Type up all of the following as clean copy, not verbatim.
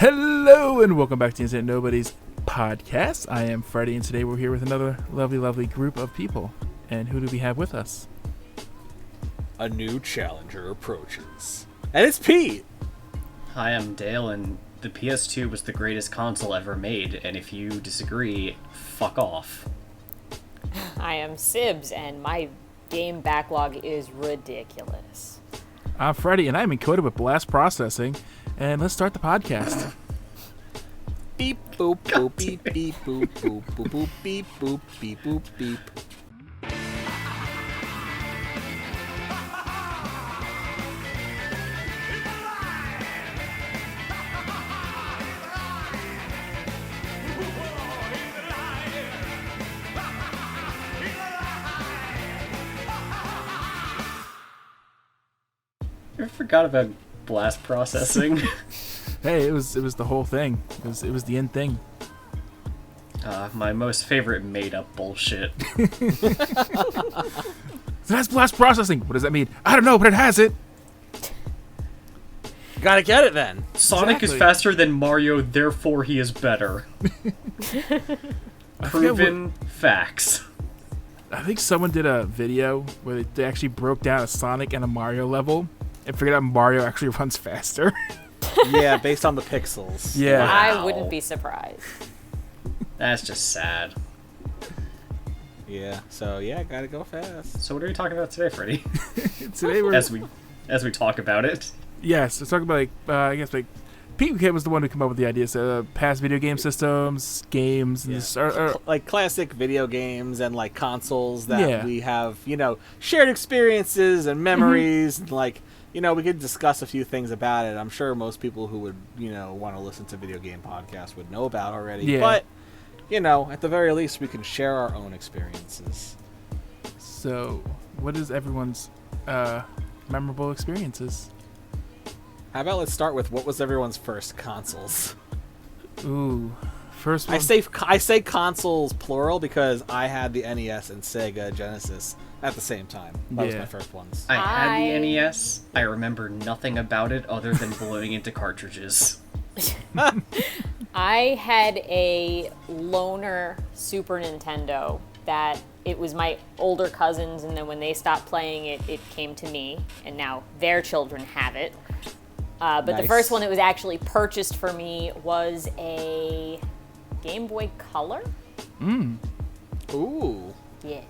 Hello and welcome back to Instant Nobodies podcast. I am Freddie and today we're here with another lovely group of people. And who do we have with us? A new challenger approaches. And it's Pete! Hi, I'm Dale, and the PS2 was the greatest console ever made, and if you disagree, fuck off. I am Sibs, and my game backlog is ridiculous. I'm Freddie and I'm encoded with blast processing. And let's start the podcast. Beep boop boop beep beep boop boop boop boop beep boop beep boop beep. I forgot about blast processing. Hey, it was the whole thing. It was the end thing. My most favorite made-up bullshit. That's blast processing. What does that mean? I don't know, but it has it. Gotta get it then. Sonic is Exactly. faster than Mario, therefore he is better. Proven facts. I think someone did a video where they actually broke down a Sonic and a Mario level and figured out Mario actually runs faster. Yeah, based on the pixels. Yeah. I wouldn't be surprised. That's just sad. Yeah, so yeah, gotta go fast. So what are we talking about today, Freddy? Today we're As we talk about it. yes, let's talk about Pete was the one who came up with the ideas. Past video game systems, games, and Yeah. Like classic video games and like consoles that Yeah. we have, shared experiences and memories and like, we could discuss a few things about it. I'm sure most people who would, want to listen to video game podcasts would know about already. Yeah. But, at the very least, we can share our own experiences. So, what is everyone's memorable experiences? How about let's start with what was everyone's first consoles? Ooh, first one. I say consoles plural because I had the NES and Sega Genesis at the same time. That was Yeah. my first ones. I had the I- NES. I remember nothing about it other than blowing into cartridges. I had a loaner Super Nintendo that it was my older cousins, and then when they stopped playing it, it came to me, and now their children have it. But the Nice. first one that was actually purchased for me was a Game Boy Color. Ooh. Yeah.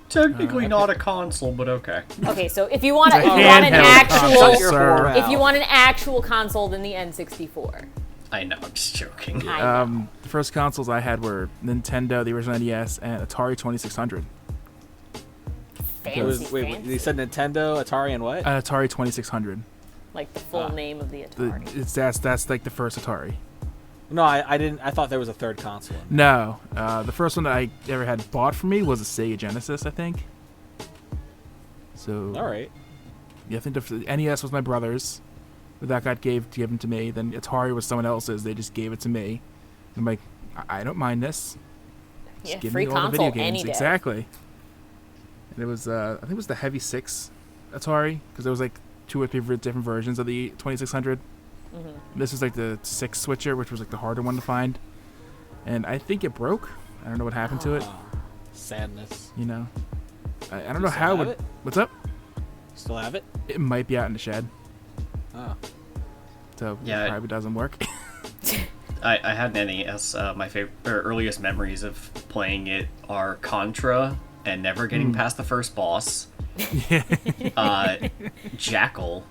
Technically not a console, but okay. Okay, so if you want It's a an handheld console, actual, sir. if you want an actual console, then the N64. I know, I'm just joking. I know. The first consoles I had were Nintendo, the original NES, and Atari 2600. Fancy, Wait, fancy. you said Nintendo, Atari, and what? Atari 2600. Like the full name of the Atari. That's like the first Atari. No, I didn't. I thought there was a third console. No, the first one that I ever had bought for me was a Sega Genesis, I think. So. All right. Yeah, I think the NES was my brother's. That got given to me. Then Atari was someone else's. They just gave it to me. I'm like, I don't mind this. Just Yeah, give free me all the console video games. any day. Exactly. And it was, I think it was the Heavy 6 Atari, because there was like 2 or 3 different versions of the 2600. This was like the 6 switcher, which was like the harder one to find. And I think it broke. I don't know what happened to it. Sadness. You know, I don't You know still how it have would. it? What's up? Still have it? It might be out in the shed, Oh. so Yeah, it probably doesn't work. I had an NES. My earliest memories of playing it are Contra and never getting past the first boss. Jackal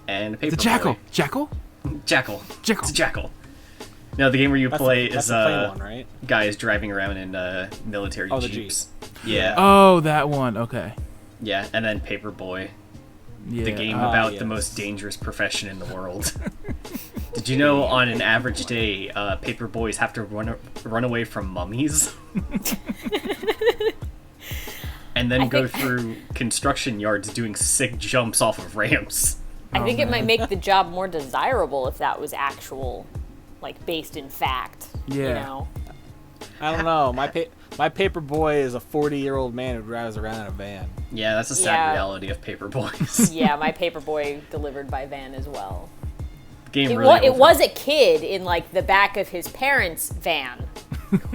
and Paperboy. The Jackal. Jackal. Jackal. Jackal. It's a Jackal. No, the game where you play that's is the plain one, right? guys driving around in military Oh, the jeeps. Yeah, Oh, that one. Okay. yeah, and then Paperboy, Yeah. the game about the yes. most dangerous profession in the world. Did you know on an average day, Paperboys have to run away from mummies? And then go through construction yards doing sick jumps off of ramps. I think it man. might make the job more desirable if that was actual, like based in fact. You Yeah. know? I don't know. My paper boy is a 40-year-old man who drives around in a van. Yeah, that's a sad Yeah. reality of Paperboys. Yeah, my paperboy delivered by van as well. Game It, really it was a kid in like the back of his parents' van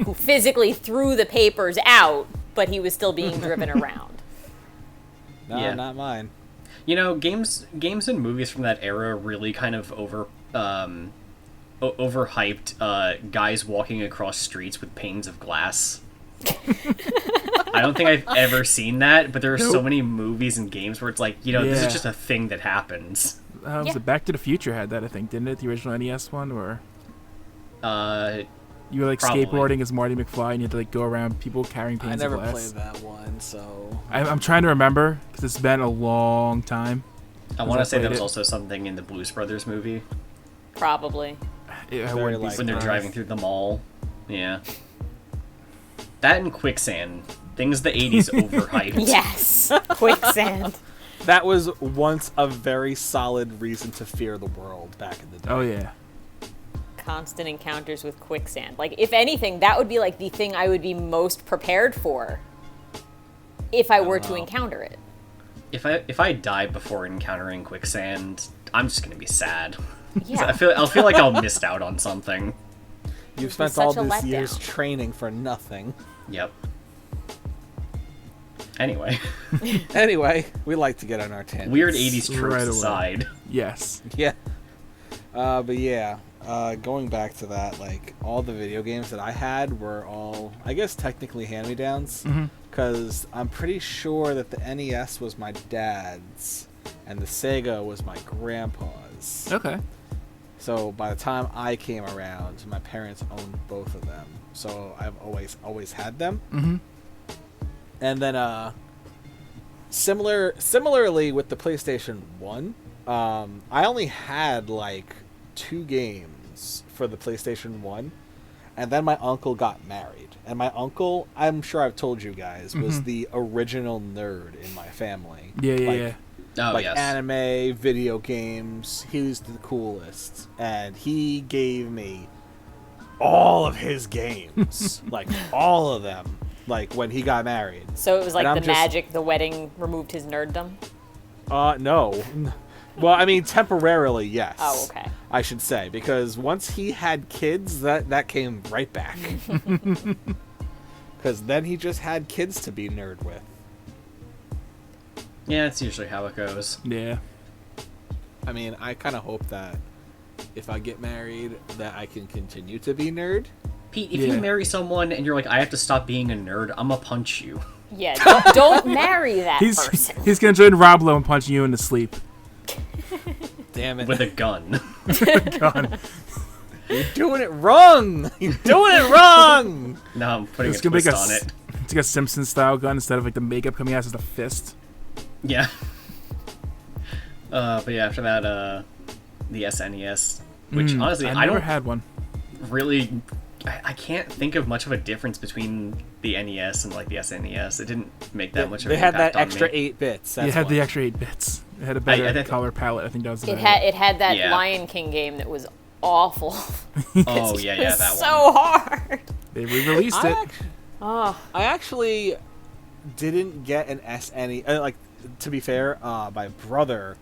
who physically threw the papers out, but he was still being driven around. No, Yeah. not mine. You know, games and movies from that era really kind of overhyped guys walking across streets with panes of glass. I don't think I've ever seen that, but there are so many movies and games where it's like, you know, this Yeah. is just a thing that happens. Was Yeah. it Back to the Future had that, I think, didn't it? The original NES one, or you were like Probably. skateboarding as Marty McFly, and you had to like go around people carrying I panes never of glass. played that one, so I'm trying to remember because it's been a long time. I want I to say there played was it. also something in the Blues Brothers movie Probably. I Very wouldn't be likely. when they're surprised. driving through the mall. Yeah. That and Quicksand. Things the 80s overhyped. Yes. Quicksand. that was once a very solid reason to fear the world back in the day. Oh yeah. Constant encounters with quicksand. Like, if anything, that would be like the thing I would be most prepared for if I were to encounter it. If I die before encountering Quicksand, I'm just gonna be sad. Yeah. I'll feel like I'll missed out on something. You've spent such all a these years letdown. training for nothing. Yep. Anyway, Anyway, we like to get on our tangents. weird 80s tropes Right away. aside. Yes. Yeah. But yeah, going back to that, like, all the video games that I had were all, I guess, technically hand-me-downs. Because I'm pretty sure that the NES was my dad's, and the Sega was my grandpa's. Okay. So by the time I came around, my parents owned both of them. So I've always had them. Mhm. And then similarly with the PlayStation 1, I only had like 2 games for the PlayStation 1. And then my uncle got married. And my uncle, I'm sure I've told you guys, was the original nerd in my family. Yeah, yeah, Like, yeah. Oh, like yes. anime, video games. He was the coolest, and he gave me all of his games, like all of them. Like when he got married. So it was like And the I'm just- magic, the wedding removed his nerddom? No. Well, I mean, temporarily, yes. Oh, okay. I should say, because once he had kids, that came right back. Because then he just had kids to be nerd with. Yeah, that's usually how it goes. Yeah. I mean, I kind of hope that if I get married, that I can continue to be nerd. Pete, if Yeah. you marry someone and you're like, I have to stop being a nerd, I'm gonna punch you. Yeah, don't marry that person. He's gonna join Rob Lowe and punch you into sleep. Damn it. With a gun. God. You're doing it wrong! You're doing it wrong! No, I'm putting It's a gonna be twist like on it. It's like a Simpsons style gun instead of like the makeup coming out as a fist. Yeah. But yeah, after that, the SNES, which honestly, I I never don't had one. really, I can't think of much of a difference between the NES and like the SNES. It didn't make that much of They an had impact that on extra me. 8 bits. It That's had the why. extra 8 bits. It had a better think- color palette. I think that was It about had that Yeah. Lion King game that was awful. Oh yeah, It yeah, was that so one. hard. They re-released it. Oh, I actually didn't get an SNES. Like, to be fair, my brother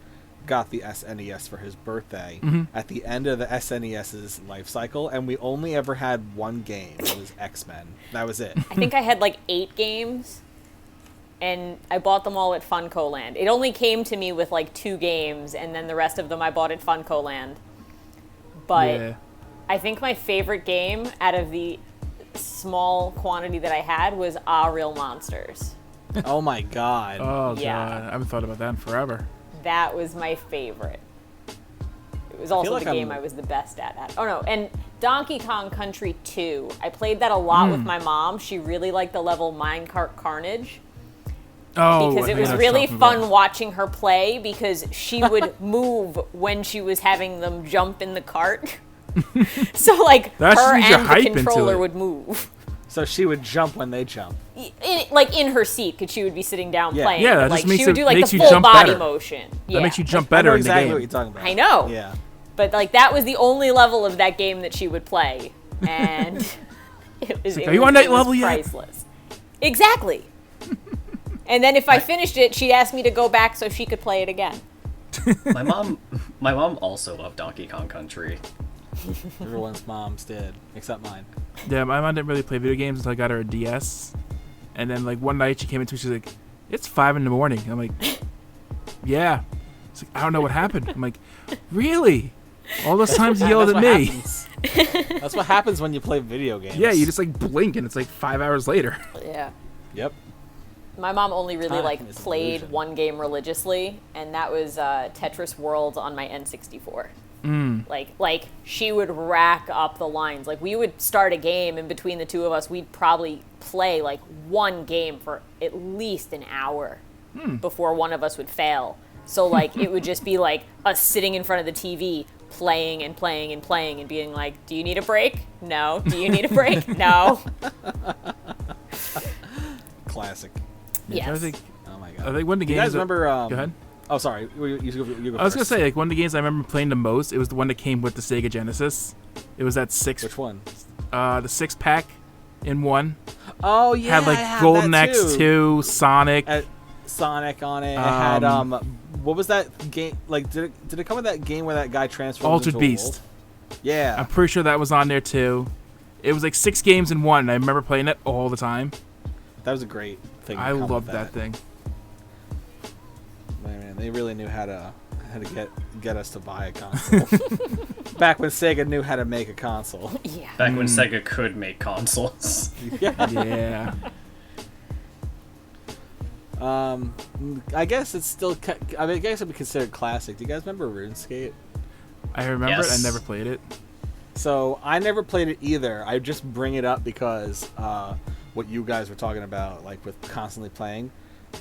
got the SNES for his birthday at the end of the SNES's life cycle, and we only ever had one game. It was X-Men. That was it. I think I had like 8 games, and I bought them all at Funko Land. It only came to me with like 2 games, and then the rest of them I bought at Funko Land. But Yeah. I think my favorite game out of the small quantity that I had was Real Monsters. Oh my god. Oh Yeah. god, I haven't thought about that in forever. That was my favorite. It was also like the game I'm- I was the best at. Oh no, and Donkey Kong Country 2. I played that a lot with my mom. She really liked the level Minecart Carnage. Oh, Because I it think was I know what really you're talking fun about. watching her play because she would move when she was having them jump in the cart. So like That just her means you're and hype the into controller it. would move. So she would jump when they jump. Like in her seat, because she would be sitting down Yeah. playing. Yeah, but, that like just makes she would it- do like makes the you full jump body better. motion. That Yeah. makes you jump I better know in exactly the what game. you're talking about. I know. Yeah. But like that was the only level of that game that she would play, and it was, like, "Are you on that it was level yet?" priceless. Exactly. And then if I finished it, she'd ask me to go back so she could play it again. My mom also loved Donkey Kong Country. Everyone's moms did, except mine. Yeah, my mom didn't really play video games until I got her a DS. And then, like, one night she came into me, she's like, it's 5 in the morning. I'm like, yeah. It's like, I don't know what happened. I'm like, really? All those times you yelled at me. That's what happens when you play video games. Yeah, you just, like, blink and it's like 5 hours later. Yeah. Yep. My mom only really Time like is an played illusion. one game religiously, and that was Tetris World on my N64. Like she would rack up the lines. Like we would start a game, and between the two of us, we'd probably play like one game for at least an hour before one of us would fail. So like it would just be like us sitting in front of the TV playing and playing and playing and being like, "Do you need a break? No. Do you need a break? No." Classic. Yeah, Yes. I think Oh my I god. think one of the games. You guys remember? Go ahead. Oh, sorry. You go I was gonna first. say, like, one of the games I remember playing the most, it was the one that came with the Sega Genesis. It was that Which one? the 6-pack in one. Oh yeah. Had like I have Golden that X2, Sonic. Sonic on it. It had what was that game? Like, did it come with that game where that guy transformed Altered into Beast. a wolf? Yeah. I'm pretty sure that was on there too. It was like 6 games in one, and I remember playing it all the time. That was a great thing. I loved that thing. Man, they really knew how to get us to buy a console. Back when Sega knew how to make a console. Yeah. Back when Sega could make consoles. Yeah. I guess it's still. I guess it would be considered classic. Do you guys remember RuneScape? I remember it. I Yes. never played it. So I never played it either. I just bring it up because what you guys were talking about, like with constantly playing.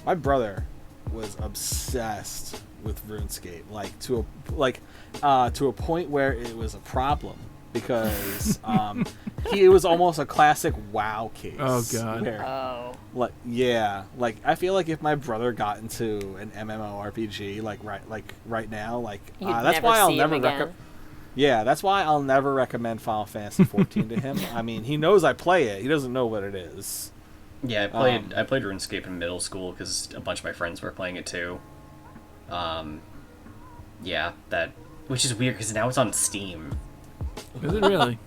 My brother was obsessed with RuneScape, to a point where it was a problem because it was almost a classic WoW case. Oh, God. where, Oh. like I feel like if my brother got into an MMORPG right now, You'd that's never why I'll see him never again. Yeah, that's why I'll never recommend Final Fantasy 14 to him. I mean, he knows I play it. He doesn't know what it is. Yeah, I played RuneScape in middle school because a bunch of my friends were playing it too. Which is weird because now it's on Steam. Is it really?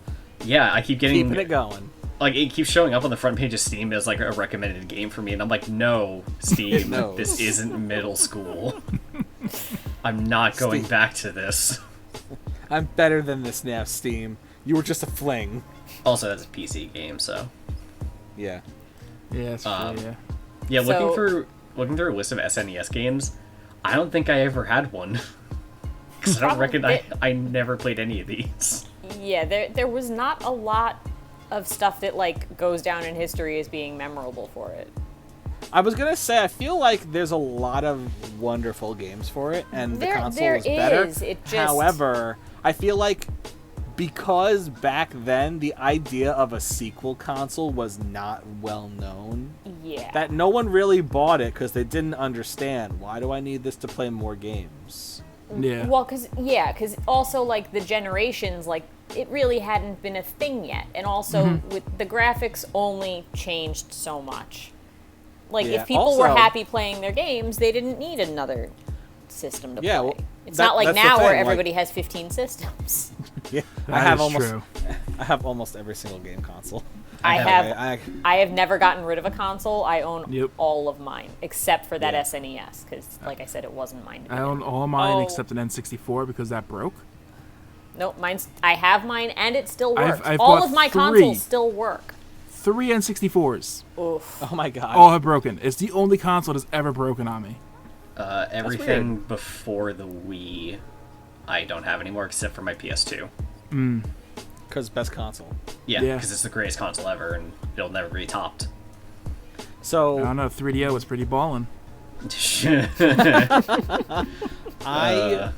Yeah, I keep getting Keeping it going. like it keeps showing up on the front page of Steam as like a recommended game for me, and I'm like, no, Steam, No. this isn't middle school. I'm not going Steam. back to this. I'm better than this now, Steam. You were just a fling. Also, that's a PC game, so Yeah. Yeah, it's true, yeah. yeah. So- Looking through a list of SNES games, I don't think I ever had one. Because I don't reckon I never played any of these. Yeah, there was not a lot of stuff that like goes down in history as being memorable for it. I was gonna say, I feel like there's a lot of wonderful games for it, and the console there is better. is. It just- However, I feel like because back then the idea of a sequel console was not well known, Yeah. that no one really bought it because they didn't understand, why do I need this to play more games? Yeah. Well, because also like the generations, like it really hadn't been a thing yet, and also with the graphics only changed so much. Like Yeah, if people were also- happy playing their games, they didn't need another system to Yeah, play. well, It's that- not like that's the now where thing, like- everybody has 15 systems. Yeah, That is true. I have almost every single game console. I have I- I have never gotten rid of a console. I own Yep. all of mine except for that Yeah. SNES because, like I said, it wasn't mine. to I begin own with. all mine Oh. except an N64 because that broke. Nope, mine's. I have mine and it still I've- works. I've All bought of my 3. consoles still work. 3 N64s. Oof. Oh my god. All have broken. It's the only console that's ever broken on me. Everything before the Wii, I don't have anymore except for my PS2. Because best console. Yeah, Yeah. because it's the greatest console ever, and it'll never be topped. I So don't know. 3DO was pretty ballin'. I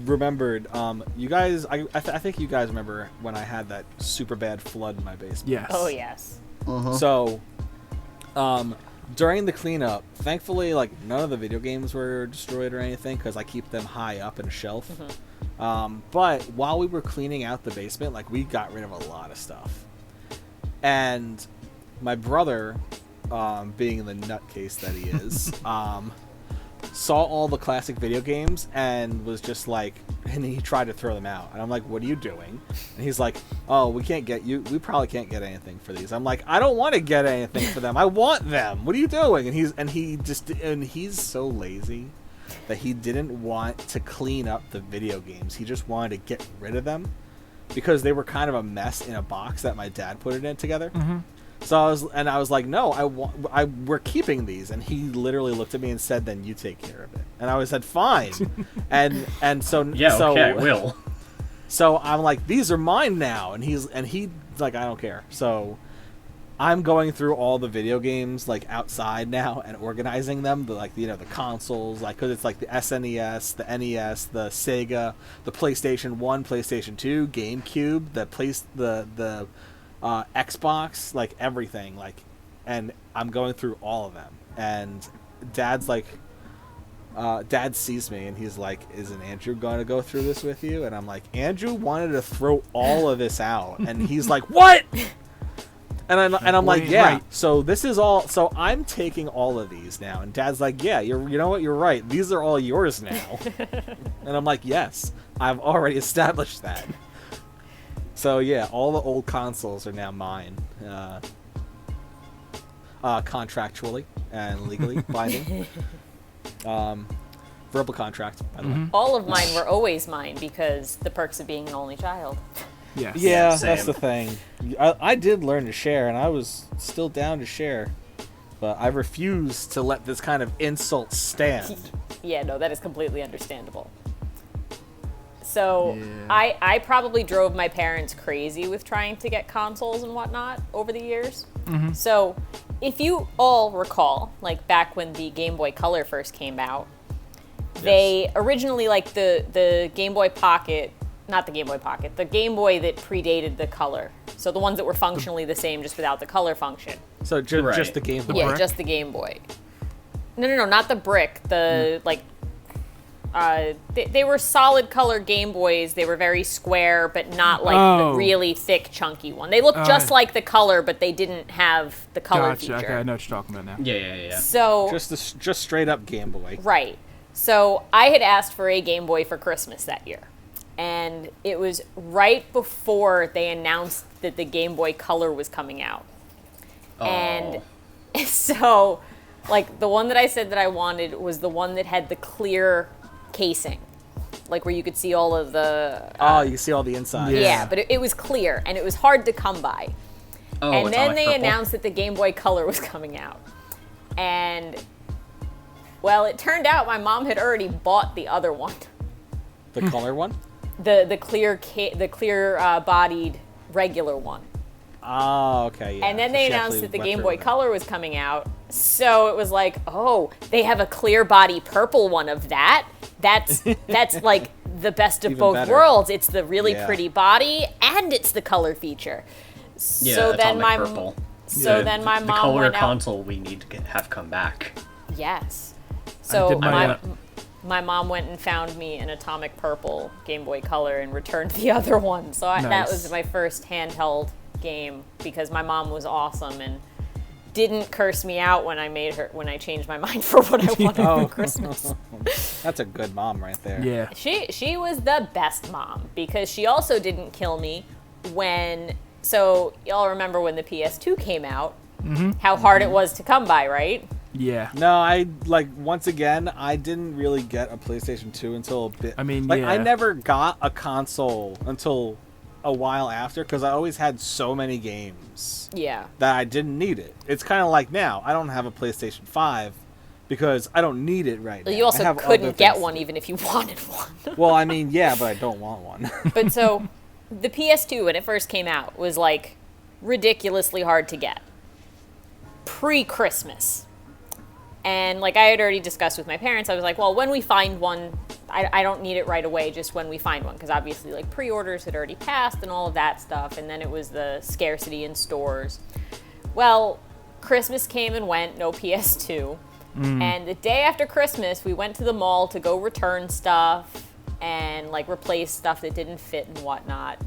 remembered, you guys, I think you guys remember when I had that super bad flood in my basement. Yes. Oh yes. So, during the cleanup, thankfully, like, none of the video games were destroyed or anything because I keep them high up in a shelf. But while we were cleaning out the basement, like, we got rid of a lot of stuff. And my brother, being the nutcase that he is, saw all the classic video games and was just like, and he tried to throw them out. And I'm like, what are you doing? And he's like, oh, we probably can't get anything for these. I'm like, I don't want to get anything for them. I want them. What are you doing? And he's so lazy that he didn't want to clean up the video games. He just wanted to get rid of them because they were kind of a mess in a box that my dad put it in together. Mm-hmm. So I was like, no, we're keeping these. And he literally looked at me and said, then you take care of it. And I said, fine. and so yeah, so, okay, I will. So I'm like, these are mine now. And he's like, I don't care. So I'm going through all the video games like outside now and organizing them, the consoles, like, because it's like the SNES, the NES, the Sega, the PlayStation 1, PlayStation 2, GameCube, the Xbox, like everything, like, and I'm going through all of them. And Dad's like, Dad sees me and he's like, isn't Andrew going to go through this with you? And I'm like, Andrew wanted to throw all of this out. And he's like, what? And I'm like, yeah. Right. So this is all. So I'm taking all of these now. And Dad's like, yeah, you know what? You're right. These are all yours now. And I'm like, yes, I've already established that. So yeah, all the old consoles are now mine, contractually and legally binding. Verbal contract, by the way. All of mine were always mine because the perks of being an only child. Yes. Yeah, Same. that's the thing. I did learn to share, and I was still down to share, but I refuse to let this kind of insult stand. Yeah, no, that is completely understandable. So Yeah. I probably drove my parents crazy with trying to get consoles and whatnot over the years. Mm-hmm. So if you all recall, like back when the Game Boy Color first came out, they originally, like the Game Boy Pocket, not the Game Boy Pocket, the Game Boy that predated the Color. So the ones that were functionally the same just without the color function. So just the Game Boy? Yeah, just the Game Boy. No, not the brick. The, like... they were solid color Game Boys. They were very square, but not like the really thick, chunky one. They looked just like the Color, but they didn't have the color feature. Okay, I know what you're talking about now. Yeah. So just straight up Game Boy. Right. So I had asked for a Game Boy for Christmas that year, and it was right before they announced that the Game Boy Color was coming out. Oh. And so, like, the one that I said that I wanted was the one that had the clear casing, like where you could see all of the you see all the inside. Yeah, but it was clear and it was hard to come by. And then they announced that the Game Boy Color was coming out, and well, it turned out my mom had already bought the other one, The color one. the clear bodied regular one. Oh, okay, yeah. And then they announced that the Game Boy Color was coming out. So it was like, oh, they have a clear body purple one of that. That's like the best of both worlds. It's the really pretty body and it's the color feature. Yeah, so then my purple. then my the mom color went out. console we need to have come back. Yes. So my mom went and found me an atomic purple Game Boy Color and returned the other one. So that was my first handheld game because my mom was awesome and didn't curse me out when I changed my mind for what I wanted for Christmas. That's a good mom right there. Yeah. She was the best mom because she also didn't kill me when. So y'all remember when the PS2 came out? Mm-hmm. How hard it was to come by, right? Yeah. No, once again, I didn't really get a PlayStation 2 until a bit. I mean, I never got a console until a while after because I always had so many games. Yeah. That I didn't need it. It's kind of like now. I don't have a PlayStation 5 because I don't need it right now. You also couldn't get one even if you wanted one. Well, I mean, yeah, but I don't want one. But so the PS2 when it first came out was like ridiculously hard to get. Pre-Christmas. And like I had already discussed with my parents, I was like, well, when we find one, I don't need it right away, just when we find one. Because obviously like pre-orders had already passed and all of that stuff. And then it was the scarcity in stores. Well, Christmas came and went, no PS2. And the day after Christmas, we went to the mall to go return stuff and like replace stuff that didn't fit and whatnot.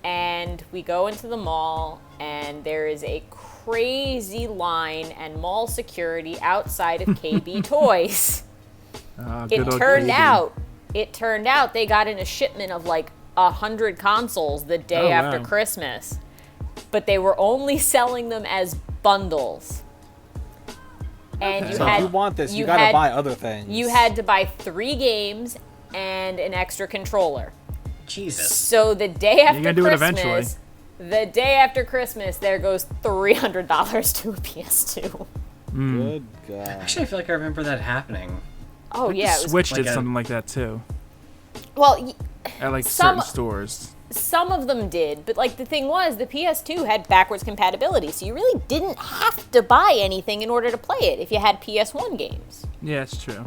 And we go into the mall and there is a crazy line and mall security outside of KB Toys. Good old KB. It turned out they got in a shipment of like 100 consoles the day after wow. Christmas, but they were only selling them as bundles. And Okay. So if you want this, you gotta buy other things. You had to buy 3 games and an extra controller. Jesus. So the day after gotta do it eventually. Christmas, there goes $300 to a PS2. Good God. Actually, I feel like I remember that happening. Oh yeah, it was, Switch like did a- something like that too. well, At like Some- certain stores. some of them did, but like the thing was, the PS2 had backwards compatibility, so you really didn't have to buy anything in order to play it if you had PS1 games. Yeah, it's true.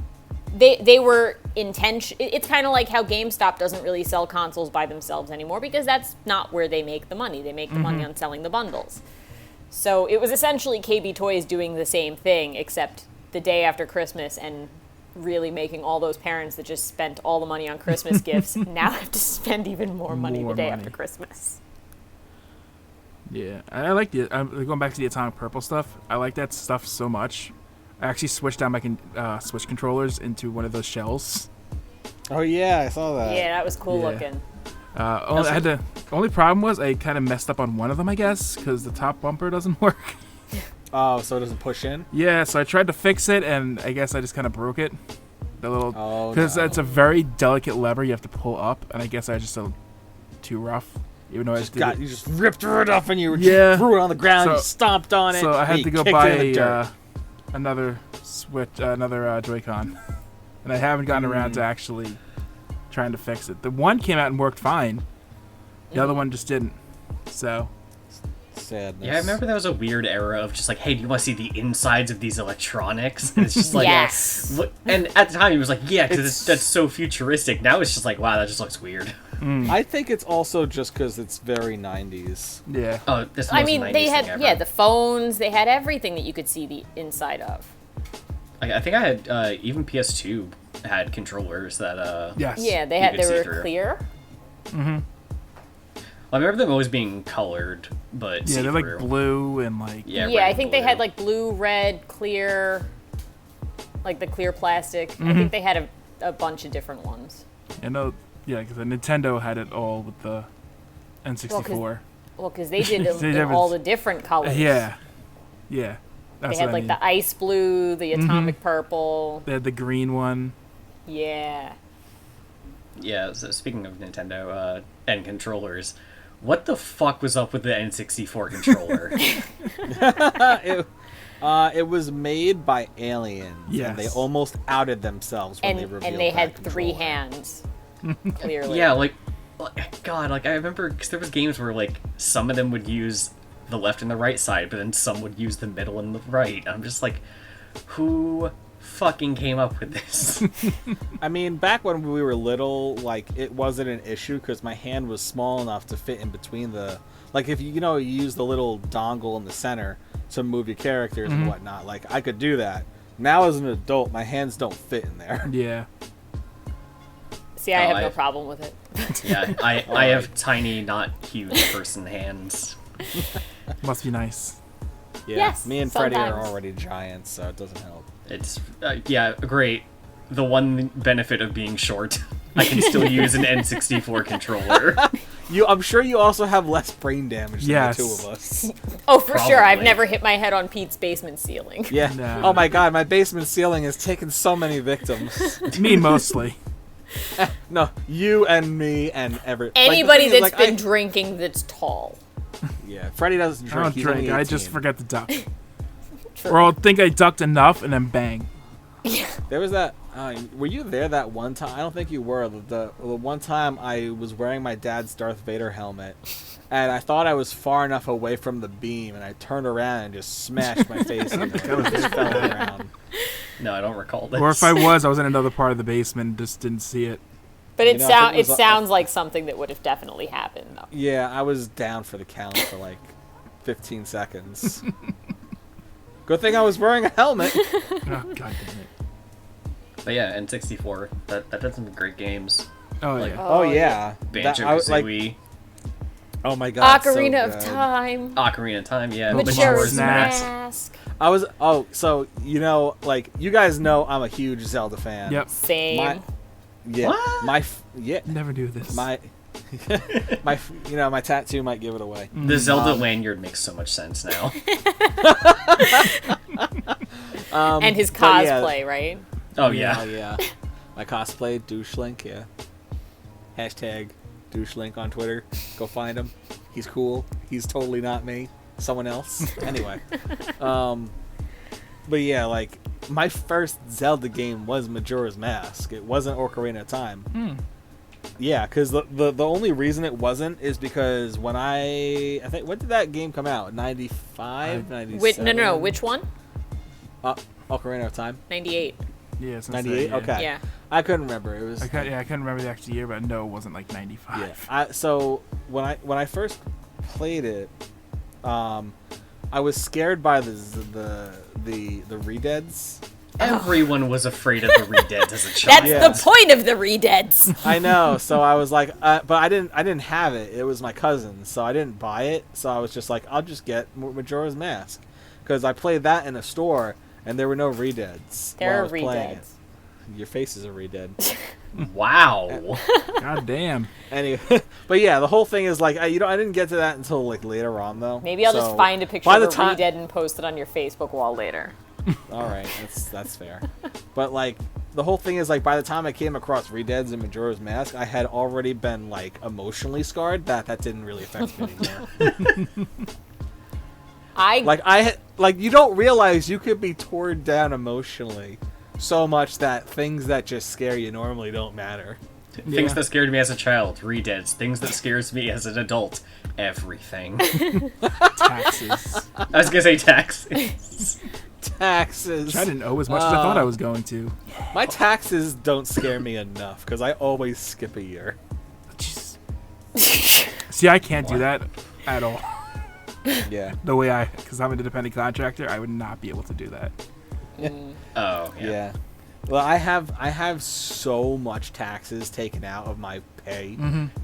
They were intention. It's kind of like how GameStop doesn't really sell consoles by themselves anymore because that's not where they make the money. They make the money on selling the bundles. So it was essentially KB Toys doing the same thing, except the day after Christmas, and really making all those parents that just spent all the money on Christmas gifts now have to spend even more money More the day money. after Christmas. Yeah, I like the going back to the Atomic Purple stuff. I like that stuff so much. I actually switched out my Switch controllers into one of those shells. Oh yeah, I saw that. Yeah, that was cool Yeah. looking. Only problem was I kind of messed up on one of them, I guess, because the top bumper doesn't work. Oh, so it doesn't push in? Yeah, so I tried to fix it, and I guess I just kind of broke it. The little, Oh, because no. it's a very delicate lever you have to pull up, and I guess I just too rough, even though I just did it. You just ripped it up and you Yeah. threw it on the ground. So- you stomped on it. So I had you to go kicked buy it in the dirt. another Switch, another Joy-Con, and I haven't gotten around to actually trying to fix it. The one came out and worked fine. The other one just didn't. So Sadness. Yeah, I remember that was a weird era of just like, hey, do you want to see the insides of these electronics? And it's just like, Yes. what- and at the time he was like, yeah, because that's so futuristic. Now it's just like, wow, that just looks weird. I think it's also just because it's very 90s. yeah, Oh, this is the I most mean, 90s they thing had ever. the phones, they had everything that you could see the inside of. I think I had even PS2 had controllers that yes, Yeah, they You could see were through. clear. I remember them always being colored, but yeah, they're see-through. like blue and like Yeah, Yeah, red I and think they blue. had like blue, red, clear, like the clear plastic. I think they had a bunch of different ones. I know, yeah, because the Nintendo had it all with the N64. Well, because they did it They in never- all the different colors. Yeah. They That's had what I like mean. the ice blue, the atomic purple. They had the green one. Yeah. Yeah, so speaking of Nintendo and controllers, what the fuck was up with the N64 controller? It was made by aliens. Yes. And they almost outed themselves when they revealed And they had that 3 controller. hands. Clearly. Yeah, like, God, like I remember because there was games where like some of them would use the left and the right side, but then some would use the middle and the right. I'm just like, who fucking came up with this? I mean, back when we were little, like, it wasn't an issue because my hand was small enough to fit in between the... Like, if you use the little dongle in the center to move your characters and whatnot, like, I could do that. Now, as an adult, my hands don't fit in there. Yeah. See, I Oh, have I- no problem with it. Yeah, I have tiny, not huge person hands. Must be nice. Yeah, Yes, me and Freddie are sometimes. already giants, so it doesn't help. It's yeah, great. The one benefit of being short, I can still use an N64 controller. I'm sure you also have less brain damage than Yes. the two of us. Oh, for sure. I've Probably. never hit my head on Pete's basement ceiling. Yeah. No. Oh my god, my basement ceiling has taken so many victims. Me mostly. No, you and me and Anybody that's that's been drinking that's tall. Yeah, Freddie doesn't I drink. don't He's drink. only I just 18. forget to duck. True. Or I'll think I ducked enough and then bang. There was that. Were you there that one time? I don't think you were. The one time I was wearing my dad's Darth Vader helmet, and I thought I was far enough away from the beam, and I turned around and just smashed my face into it. It just fell around. No, I don't recall this. Or if I was in another part of the basement and just didn't see it. But You it, know, I think it it was- sounds like something that would have definitely happened, though. Yeah, I was down for the count for like 15 seconds. Good thing I was wearing a helmet. Oh, God damn it. But yeah, N64, that did some great games. Oh, Like- yeah. Oh yeah, Banjo I was like, Kazooie, oh my god, so Ocarina of good. Time. Ocarina of Time, yeah, Majora's Majora's Mask. Mask. I was. Oh, so like you guys know, I'm a huge Zelda fan. Yep. Same. Yeah. What? Never do this. My tattoo might give it away. The Zelda lanyard makes so much sense now. And his but yeah. cosplay, right? Oh yeah. Yeah. My cosplay, douchelink, yeah. Hashtag douchelink on Twitter. Go find him. He's cool. He's totally not me. Someone else. Anyway. But yeah, like, my first Zelda game was Majora's Mask. It wasn't Ocarina of Time. Yeah, because the only reason it wasn't is because when I think, when did that game come out? 95? 97? No. Which one? Ocarina of Time? 98. Yeah, since 98? yeah. Okay. Yeah. I couldn't remember. It was. I couldn't remember the actual year, but no, it wasn't like 95. Yeah. So when I first played it, I was scared by the Redeads. Everyone was afraid of the Redeads as a child. That's Yeah. the point of the Redeads. I know. So I was like, but I didn't have it. It was my cousin's, so I didn't buy it. So I was just like, I'll just get Majora's Mask, because I played that in a store and there were no Redeads. There while I are was playing it. Redeads. Your face is a Redead. Wow. God damn. Anyway, but yeah, the whole thing is like, I didn't get to that until like later on though. Maybe I'll just So, find a picture by of the a time- Redead and post it on your Facebook wall later. All right, that's fair. But like, the whole thing is like, by the time I came across Redeads and Majora's Mask, I had already been like emotionally scarred. That didn't really affect me anymore. You don't realize you could be torn down emotionally so much that things that just scare you normally don't matter. Things that scared me as a child, Redeads. Things that scares me as an adult, everything. Taxes. I was gonna say taxes. Taxes. I didn't owe as much as I thought I was going to. My taxes don't scare me enough because I always skip a year. Jeez. See, I can't do that at all. Yeah. The way because I'm an independent contractor, I would not be able to do that. Oh, yeah. Yeah. Well, I have so much taxes taken out of my pay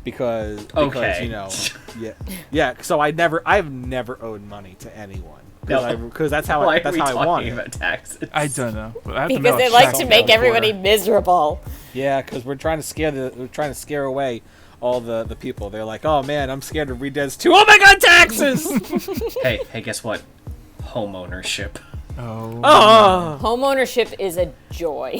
because yeah. So I've never owed money to anyone because that's how Why I are we want talking it. about taxes? I don't know. But I have to Because mail they a like check to make every everybody quarter. miserable. Yeah, because we're trying to scare away all the people. They're like, oh man, I'm scared of Redeads too. Oh my god, taxes! Hey, guess what? Homeownership. Oh. Homeownership is a joy,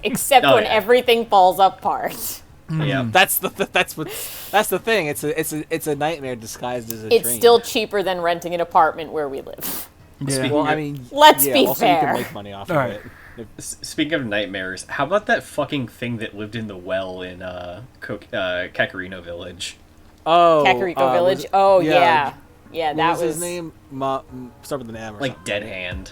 except Oh, when yeah. everything falls apart. Yeah. That's the thing. It's a nightmare disguised as a It's dream. still cheaper than renting an apartment where we live. Yeah. Well, I mean, Let's yeah, be also you fair. can make money off All of right. it. Speaking of nightmares, how about that fucking thing that lived in the well in Kakarino Village? Oh, Kakariko Village. was- Oh yeah, yeah. What That was his name? Start with an M or Like something. Dead Hand.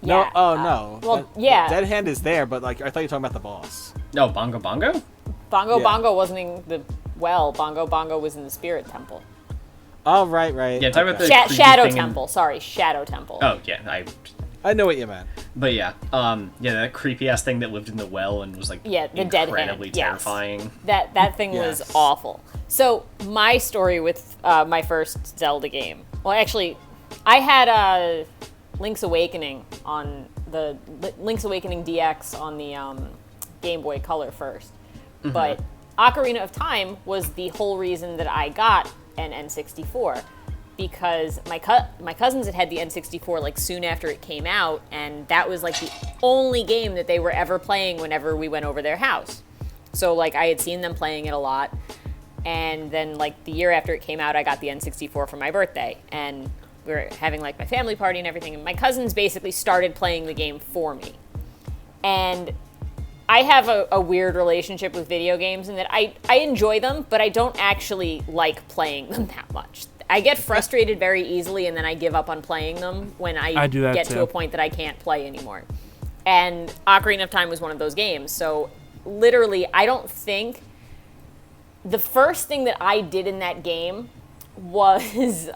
No, yeah. oh no. well, yeah. Dead Hand is there, but like I thought you were talking about the boss. No, Bongo Bongo? Bongo yeah. Bongo wasn't in the well. Bongo Bongo was in the Spirit Temple. Oh right. Yeah, talk about the creepy Shadow thing in- Temple. Sorry, Shadow Temple. Oh, yeah, I know what you meant. But yeah, that creepy ass thing that lived in the well and was like Yeah, the dead hand, incredibly yes. terrifying. That thing Yes. was awful. So my story with my first Zelda game. Well, actually, I had Link's Awakening on the Link's Awakening DX on the Game Boy Color first, but Ocarina of Time was the whole reason that I got an N64. Because my cousins had the N64 like soon after it came out, and that was like the only game that they were ever playing whenever we went over their house. So like I had seen them playing it a lot, and then like the year after it came out, I got the N64 for my birthday, and we were having like my family party and everything, and my cousins basically started playing the game for me. And I have a weird relationship with video games in that I enjoy them, but I don't actually like playing them that much. I get frustrated very easily, and then I give up on playing them when I do that get to too. a point that I can't play anymore. And Ocarina of Time was one of those games. So literally, I don't think the first thing that I did in that game was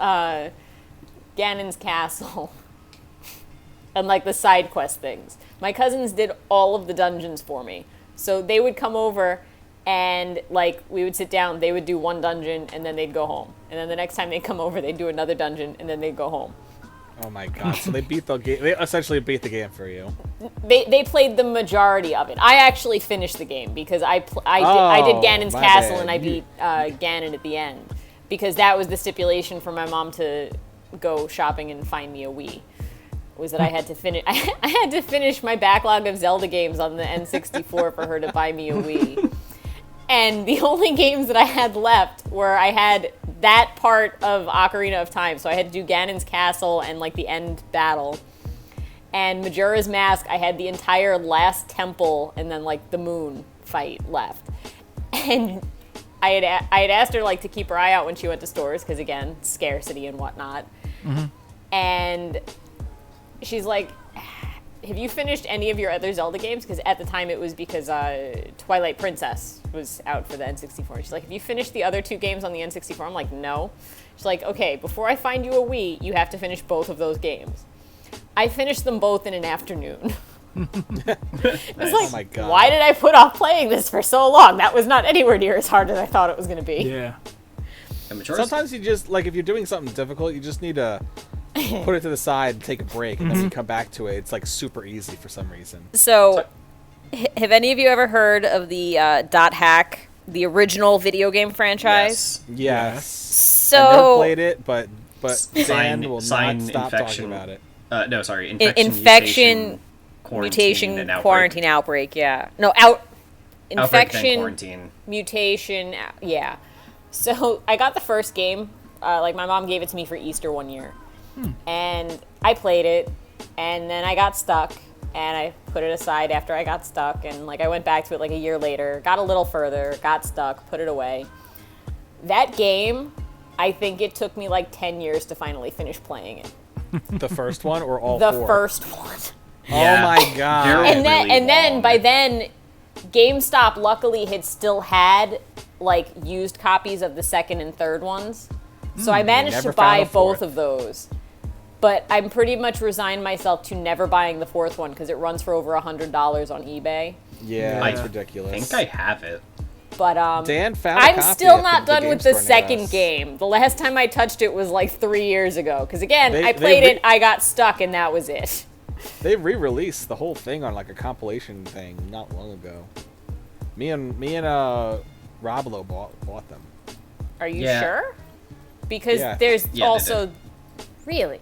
Ganon's Castle and like the side quest things. My cousins did all of the dungeons for me. So they would come over and like we would sit down, they would do one dungeon and then they'd go home. And then the next time they come over, they'd do another dungeon and then they'd go home. Oh my god! So they beat the game. They essentially beat the game for you. They played the majority of it. I actually finished the game because I did Ganon's my Castle bad. and I beat Ganon at the end because that was the stipulation for my mom to go shopping and find me a Wii. Was that I had to finish? I had to finish my backlog of Zelda games on the N64 for her to buy me a Wii. And the only games that I had left were I had that part of Ocarina of Time, so I had to do Ganon's Castle and like the end battle. And Majora's Mask, I had the entire last temple and then like the moon fight left. And I had asked her like to keep her eye out when she went to stores because again, scarcity and whatnot. Mm-hmm. And she's like, have you finished any of your other Zelda games? Because at the time it was because Twilight Princess was out for the N64. She's like, have you finished the other 2 games on the N64? I'm like, no. She's like, okay, before I find you a Wii, you have to finish both of those games. I finished them both in an afternoon. It was like, oh my god! why did I put off playing this for so long? That was not anywhere near as hard as I thought it was going to be. Yeah. Sometimes you just like if you're doing something difficult, you just need to put it to the side and take a break, and then when you come back to it, it's like super easy for some reason. So, have any of you ever heard of the Dot Hack, the original video game franchise? Yes. So I never played it, but Sign- Dan will sign not stop infection. talking about it. No, sorry. Infection, mutation, and outbreak. quarantine, outbreak. Yeah. No, Outbreak, then infection, quarantine. mutation. Yeah. So I got the first game. Like my mom gave it to me for Easter one year, and I played it, and then I got stuck, and I put it aside after I got stuck, and like I went back to it like a year later, got a little further, got stuck, put it away. That game, I think it took me like 10 years to finally finish playing it. The first one or all The four? first one. Yeah. Oh my god! They're And really then long. by then, GameStop luckily had still had like used copies of the second and third ones, so I managed never to buy found a fourth. both of those. But I'm pretty much resigned myself to never buying the fourth one because it runs for over $100 on eBay. Yeah, I it's ridiculous. I think I have it. But Dan found a I'm copy still at not the done game with the store near second us. game. The last time I touched it was like 3 years ago. Because again, They- I they played re- it, I got stuck, and that was it. They re-released the whole thing on like a compilation thing not long ago. Me and Roblo bought them. Are you Yeah. sure? Because Yeah. there's Yeah, they also really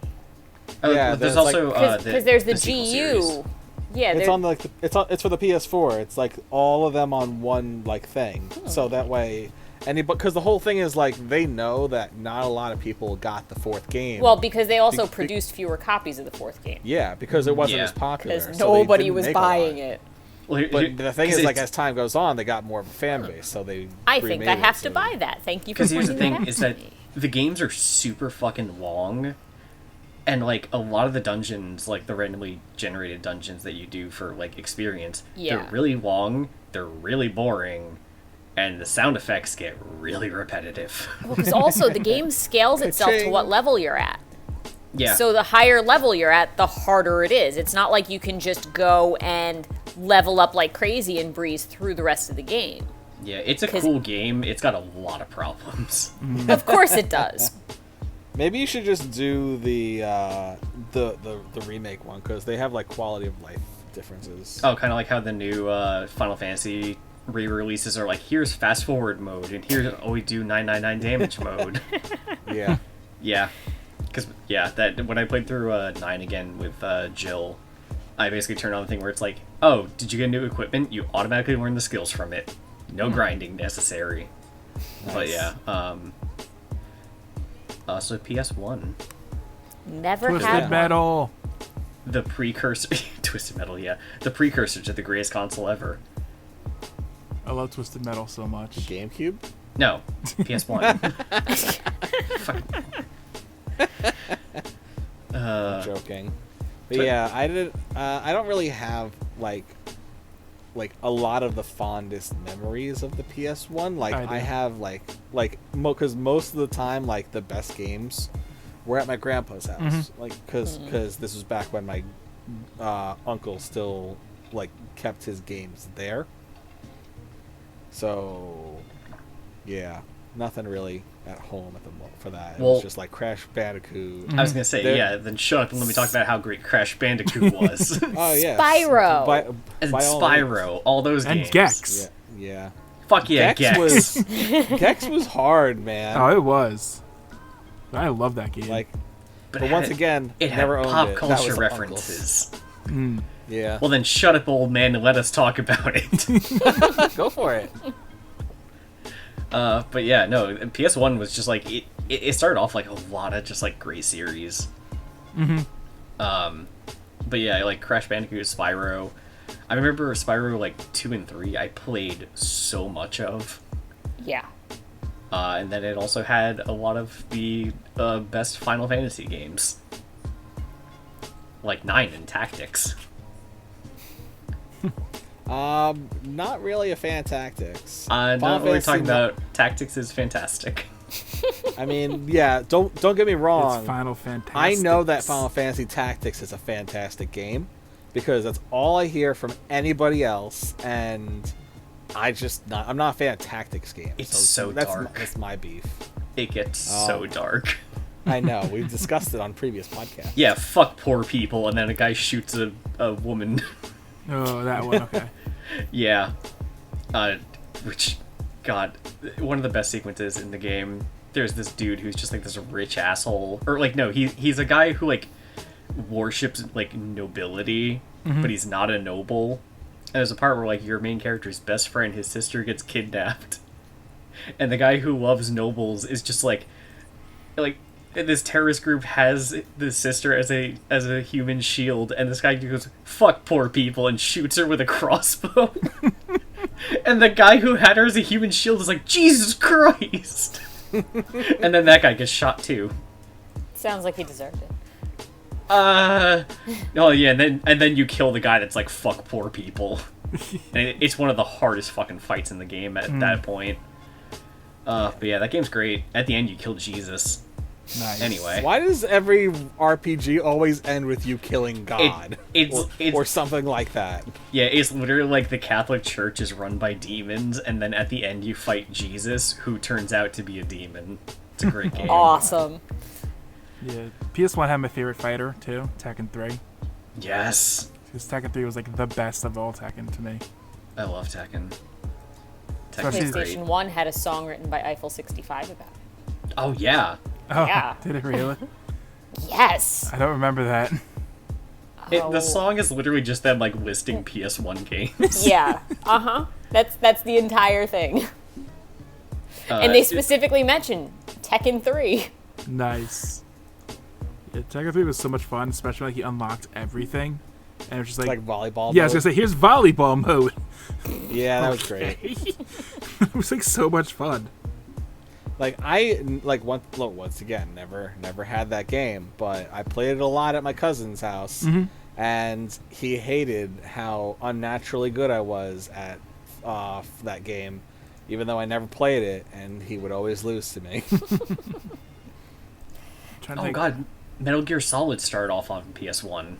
Oh, Yeah, there's there's, also like- because there's the sequel GU. series. Yeah, It's there- on like it's for the PS4. It's like all of them on one like thing. So that way, because the whole thing is like they know that not a lot of people got the fourth game. well, because they also be- produced fewer copies of the fourth game. yeah, because it wasn't Yeah. as popular. Because so they nobody didn't was make a lot. buying it. Well, here- But the thing 'cause is, like it's- as time goes on, they got more of a fan base. So they. I think remade I it, have so- to buy that. Thank you for Because here's the pointing thing: that is out that to me. the games are super fucking long, and like a lot of the dungeons, like the randomly generated dungeons that you do for like experience, Yeah. they're really long, they're really boring, and the sound effects get really repetitive. Well, because also the game scales itself to Ka-ching. what level you're at. Yeah. So the higher level you're at, the harder it is. It's not like you can just go and level up like crazy and breeze through the rest of the game. Yeah, it's a 'Cause- cool game. It's got a lot of problems. Of course it does. Maybe you should just do the remake one because they have like quality of life differences. Oh, kind of like how the new Final Fantasy re-releases are like, here's fast forward mode, and here's we do 999 damage mode. Yeah. Yeah, because that when I played through 9 again with Jill, I basically turned on the thing where it's like, oh, did you get new equipment? You automatically learn the skills from it. No grinding necessary. But Nice. yeah, so PS1, Never Twisted had one. Metal. the precursor, Twisted Metal, yeah, the precursor to the greatest console ever. I love Twisted Metal so much. GameCube. No, PS1. I'm joking. But yeah, I did. I don't really have like a lot of the fondest memories of the PS1. Like I do. I have because most of the time like the best games were at my grandpa's house. Mm-hmm. Like because this was back when my uncle still like kept his games there. So yeah, nothing really at home at the moment for that. It Well- was just like Crash Bandicoot. I was gonna say, There- yeah. Then shut up and let me talk about how great Crash Bandicoot was. Oh yeah, Spyro. And by all means. Spyro, all those And games. Gex. Yeah. Fuck yeah, Gex. was Gex was hard, man. Oh, it was. I love that game. Like, But but it once had- again, it had never owned pop it. That culture was references. Mm. Yeah. Well, then shut up, old man, and let us talk about it. Go for it. But yeah, no, PS1 was just like it started off like a lot of just like great series. But yeah, like Crash Bandicoot, Spyro. I remember Spyro like 2 and 3. I played so much of, Yeah. and then it also had a lot of the best Final Fantasy games, like 9 and Tactics. Not really a fan of Tactics. No, Final we're Fantasy talking about Tactics is fantastic. I mean, yeah. Don't get me wrong. It's Final Fantasy. I know that Final Fantasy Tactics is a fantastic game because that's all I hear from anybody else, and I'm not a fan of tactics games. It's so that's dark. That's my beef. It gets so dark. I know. We've discussed it on previous podcasts. Yeah, fuck poor people, and then a guy shoots a woman. Oh, that one. Okay. Yeah. Which, God, one of the best sequences in the game. There's this dude who's just like this rich asshole, or like no, he's a guy who like worships like nobility, but he's not a noble. And there's a part where like your main character's best friend, his sister, gets kidnapped, and the guy who loves nobles is just like this terrorist group has the sister as a human shield, and this guy goes fuck poor people and shoots her with a crossbow. And the guy who had her as a human shield is like, Jesus Christ. And then that guy gets shot too. Sounds like he deserved it. Oh yeah, and then you kill the guy that's like fuck poor people. And it's one of the hardest fucking fights in the game at that point. But yeah, that game's great. At the end you kill Jesus. Nice. Anyway. Why does every RPG always end with you killing God? It's or something like that. Yeah, it's literally like the Catholic Church is run by demons, and then at the end you fight Jesus, who turns out to be a demon. It's a great game. Awesome. Yeah. PS1 had my favorite fighter too, Tekken 3. Yes. Because Tekken 3 was like the best of all Tekken to me. I love Tekken. Especially- Tekken's great. PlayStation 1 had a song written by Eiffel 65 about it. Oh yeah. Oh, Yeah. did it really? Yes! I don't remember that. Oh. The song is literally just them like listing PS1 games. Yeah. Uh-huh. That's the entire thing. And they specifically mention Tekken 3. Nice. Yeah, Tekken 3 was so much fun, especially like you unlocked everything. And it was just Like like, volleyball. yeah, I was mode. gonna say, here's volleyball mode. Yeah, that was great. It was like so much fun. Like once again, never had that game, but I played it a lot at my cousin's house, and he hated how unnaturally good I was at that game, even though I never played it, and he would always lose to me. Trying to Oh think- god, Metal Gear Solid started off on PS1.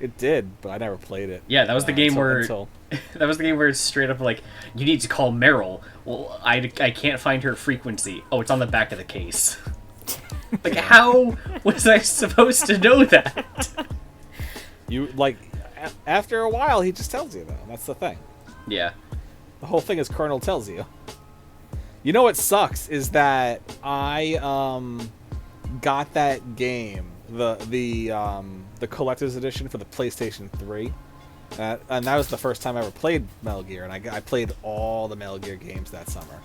It did, but I never played it. Yeah, that was the game where until that was the game where it's straight up like, you need to call Meryl. Well, I can't find her frequency. Oh, it's on the back of the case. Like, how was I supposed to know that? you like after a while he just tells you though. That's the thing. Yeah. The whole thing is Colonel tells you. You know what sucks is that I got that game, the collector's edition for the PlayStation 3. And that was the first time I ever played Metal Gear, and I played all the Metal Gear games that summer.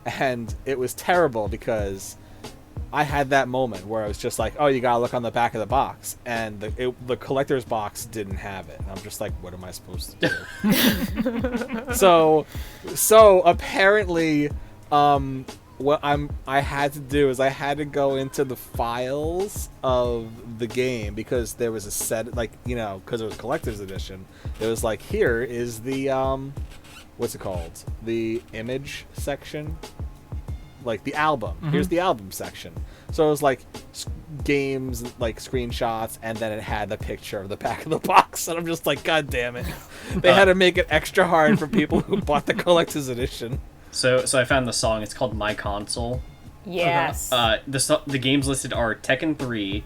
And it was terrible because I had that moment where I was just like, oh, you gotta look on the back of the box. And the collector's box didn't have it. And I'm just like, what am I supposed to do? So apparently, what I had to do is I had to go into the files of the game because there was a set, like, you know, because it was collector's edition. It was like, here is the what's it called? The image section, like the album. Here's the album section. So it was like games, like screenshots, and then it had the picture of the back of the box. And I'm just like, God damn it! They had to make it extra hard for people who bought the collector's edition. So I found the song. It's called My Console. Yes. The games listed are Tekken 3,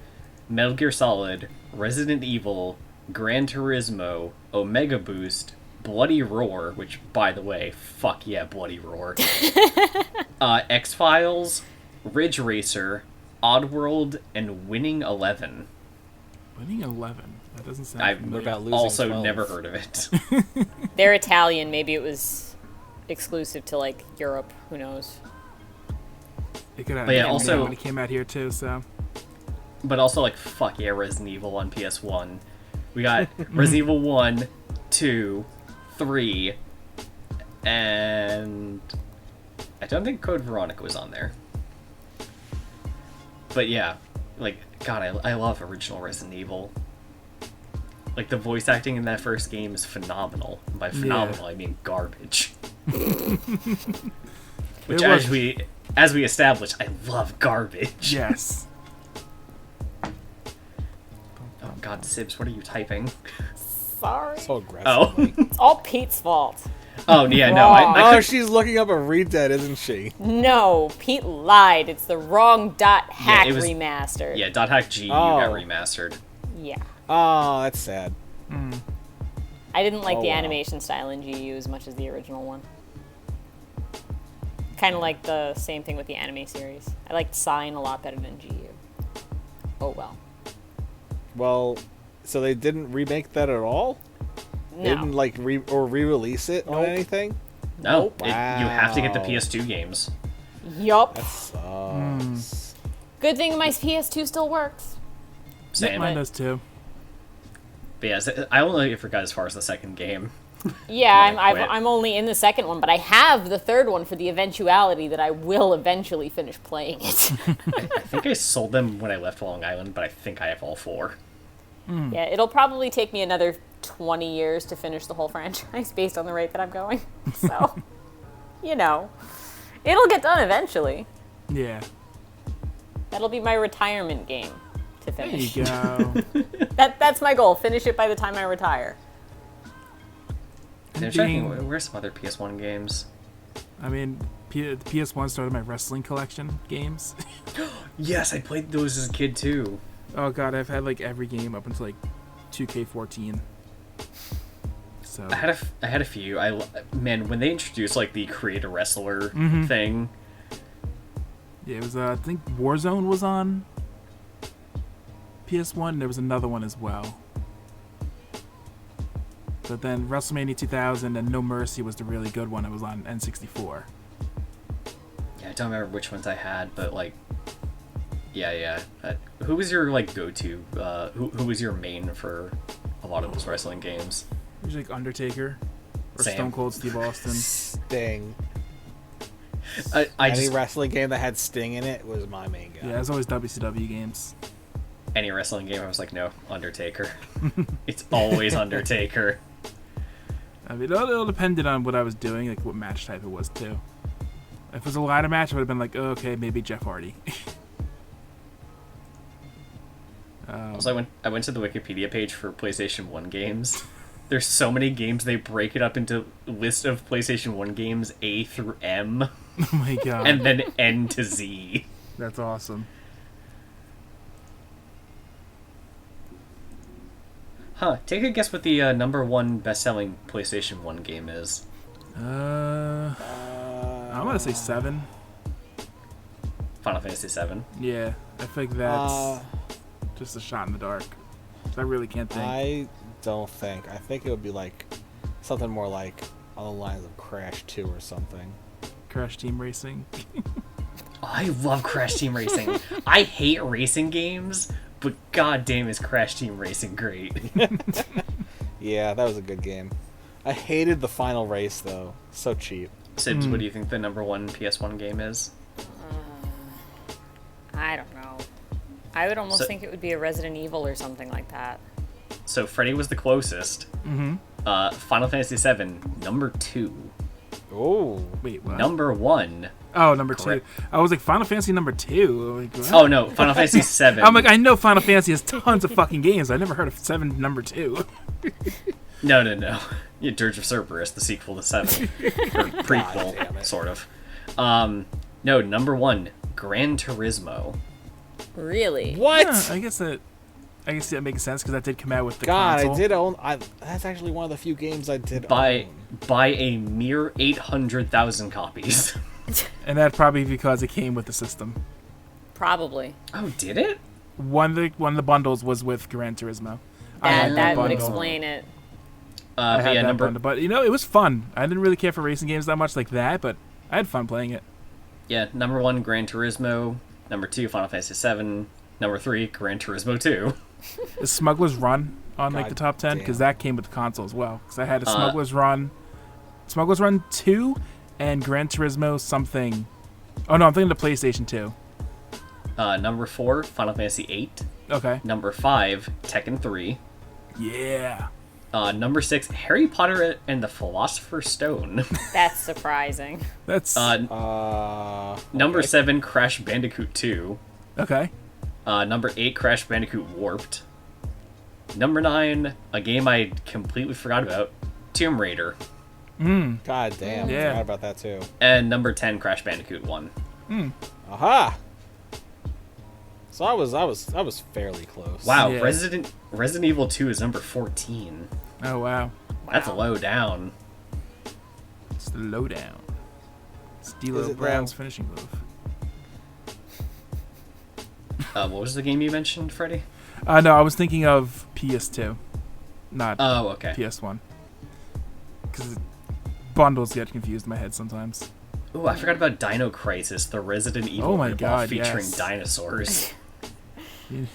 Metal Gear Solid, Resident Evil, Gran Turismo, Omega Boost, Bloody Roar, which, by the way, fuck yeah, Bloody Roar. X-Files, Ridge Racer, Oddworld, and Winning 11. Winning 11? That doesn't sound I've familiar. about losing also 12. never heard of it. They're Italian. Maybe it was exclusive to, like, Europe. Who knows? It could have But yeah, been also- when it came out here too, so... But also, like, fuck yeah, Resident Evil on PS1. We got Resident Evil 1, 2, 3, and I don't think Code Veronica was on there. But yeah, like, God, I love original Resident Evil. Like, the voice acting in that first game is phenomenal. And by phenomenal, I mean garbage. Which, It was- as we established, I love garbage. Yes. Oh God, Sibs, what are you typing? Sorry. So aggressive. Oh. It's all Pete's fault. Oh yeah, no, I Oh, could- she's looking up a Red Dead, isn't she? No, Pete lied. It's the wrong dot hack it was- remastered. Yeah, .hack G Oh. got remastered. Yeah. Oh, that's sad. I didn't like Oh, the wow. animation style in GU as much as the original one. Kind of like the same thing with the anime series. I liked Sign a lot better than GU. Oh well. Well, so they didn't remake that at all? They No. didn't like re-release it on Nope. anything? No, Nope. you have to get the Wow. PS2 games. Yup. That sucks. Good thing my PS2 still works. Same. Mine does too. But yeah, I only forgot as far as the second game. Yeah, When I quit. I'm only in the second one, but I have the third one for the eventuality that I will eventually finish playing it. I think I sold them when I left Long Island, but I think I have all four. Yeah, it'll probably take me another 20 years to finish the whole franchise based on the rate that I'm going. So, you know, it'll get done eventually. Yeah. That'll be my retirement game to There finish. you go. That's my goal. Finish it by the time I retire. I'm checking, where's some other PS1 games? I mean, the PS1 started my wrestling collection games. Yes, I played those as a kid too. Oh god, I've had like every game up until like 2K14. So I had a few. Man, when they introduced like the create a wrestler Mhm. thing, yeah, it was I think Warzone was on PS1. And there was another one as well. But then WrestleMania 2000 and No Mercy was the really good one. It was on N64. yeah, I don't remember which ones I had, but like, yeah. Who was your like go-to? Who was your main for a lot of those wrestling games? It was like Undertaker or Same. Stone Cold Steve Austin. Sting. I Any just wrestling game that had Sting in it was my main guy. Yeah, it was always WCW games. any wrestling game, I was like, no, Undertaker. It's always Undertaker. I mean, it all depended on what I was doing, like what match type it was too. If it was a ladder match, I would have been like, oh, okay, maybe Jeff Hardy. Also, I went to the Wikipedia page for PlayStation 1 games. There's so many games, they break it up into list of PlayStation 1 games A through M, Oh my god, and then N to Z. that's awesome. Huh, take a guess what the number one best-selling PlayStation 1 game is. I'm gonna say 7. Final Fantasy 7. Yeah, I think that's just a shot in the dark. I really can't think. I don't think. I think it would be like something more like on the lines of Crash 2 or something. Crash Team Racing. Oh, I love Crash Team Racing. I hate racing games, but goddamn is Crash Team Racing great. Yeah, that was a good game. I hated the final race though. So cheap. Sibs, what do you think the number one PS1 game is? I don't know. I would almost So- think it would be a Resident Evil or something like that. So Freddy was the closest. Mm-hmm. Final Fantasy 7, number 2. Oh. Wait, what? Number 1. Oh, number Correct. 2. I was like, Final Fantasy number 2. Like, what? Oh no, Final Fantasy 7. I'm like, I know Final Fantasy has tons of fucking games. I never heard of 7 number 2. No. Yeah, Dirge of Cerberus, the sequel to 7. Or God damn prequel, it. sort of. No, number 1, Gran Turismo. Really? What? I guess that makes sense because that did come out with the God, console. I did own. That's actually one of the few games I did By own. a mere 800,000 copies. And that probably because it came with the system. Probably. Oh, did it? One of the bundles was with Gran Turismo. I had That would bundle. explain it. I had Yeah, that number bundle, but it was fun. I didn't really care for racing games that much like that, but I had fun playing it. Yeah, number 1, Gran Turismo. Number 2, Final Fantasy 7. Number 3, Gran Turismo 2. Is Smuggler's Run on like God the top 10? Because damn. that came with the console as well. Because I had a Smuggler's Run 2, and Gran Turismo something. Oh no, I'm thinking the PlayStation 2. Number 4, Final Fantasy 8. Okay. Number 5, Tekken 3. Yeah. Number 6, Harry Potter and the Philosopher's Stone. That's surprising. That's Number Okay. 7, Crash Bandicoot 2. okay. Number 8, Crash Bandicoot Warped. Number 9, a game I completely forgot about, Tomb Raider. God damn. Yeah. I forgot about that too. And number 10, Crash Bandicoot 1. Aha. So I was fairly close. Wow, Yeah. Resident Evil 2 is number 14. Oh wow. That's low down. It's the lowdown. It's Is D'Lo it Brown's though? finishing move. What was the game you mentioned, Freddy? No, I was thinking of PS2, not Oh, okay. PS1. Because bundles get confused in my head sometimes. Ooh, I forgot about Dino Crisis, the Resident Evil Oh my ripoff God, featuring yes. dinosaurs. You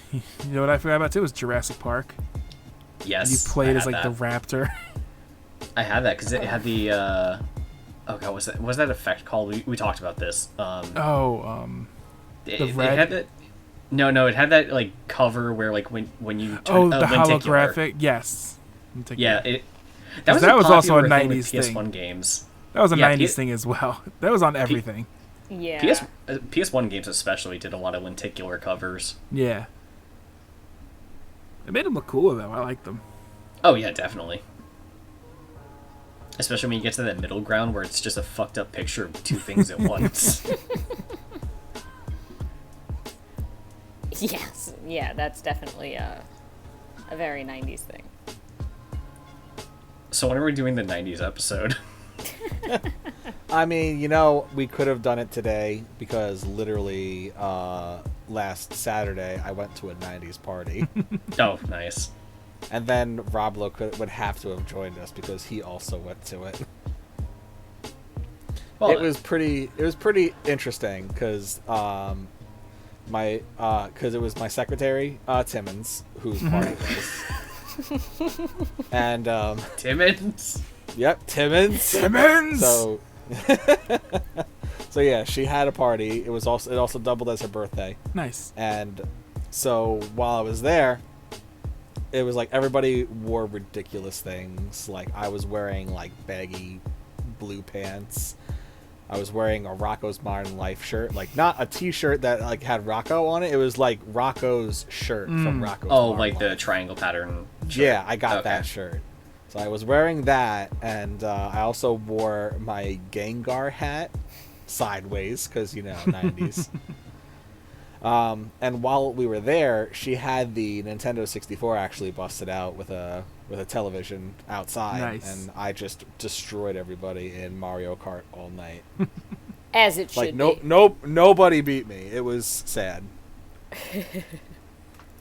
know what I forgot about too was Jurassic Park. Yes, You played I as had like that. the raptor. I had that because it had the. Oh god, was that effect called? We talked about this. The It red. had that. No, it had that like cover where like when you turn, Oh, the lenticular. holographic. Yes. Yeah, it. That a was also a popular thing with 90s thing. PS1 games. That was a Yeah, 90s thing as well. That was on everything. Yeah. PS1 games especially did a lot of lenticular covers. Yeah. It made them look cooler though. I liked them. Oh yeah, definitely. Especially when you get to that middle ground where it's just a fucked up picture of two things at once. Yes. Yeah, that's definitely a very 90s thing. So when are we doing the 90s episode? I mean, we could have done it today because literally last Saturday I went to a 90s party. Oh, nice. And then Roblo would have to have joined us because he also went to it. Well, It was pretty interesting because it was my secretary Timmons whose party it was. And Timmons. yep, Timmons. So so yeah, she had a party. It also doubled as her birthday. Nice. And so while I was there, it was like everybody wore ridiculous things. Like I was wearing like baggy blue pants. I was wearing a Rocco's Modern Life shirt, like not a T-shirt that like had Rocco on it. It was like Rocco's shirt from Rocco's. Oh, Modern like the Life. triangle pattern. Shirt. Yeah, I got Okay. that shirt. So I was wearing that, and I also wore my Gengar hat sideways because 90s. And while we were there, she had the Nintendo 64 actually busted out with a television outside, Nice. and I just destroyed everybody in Mario Kart all night. As it should Like be. nobody beat me. It was sad.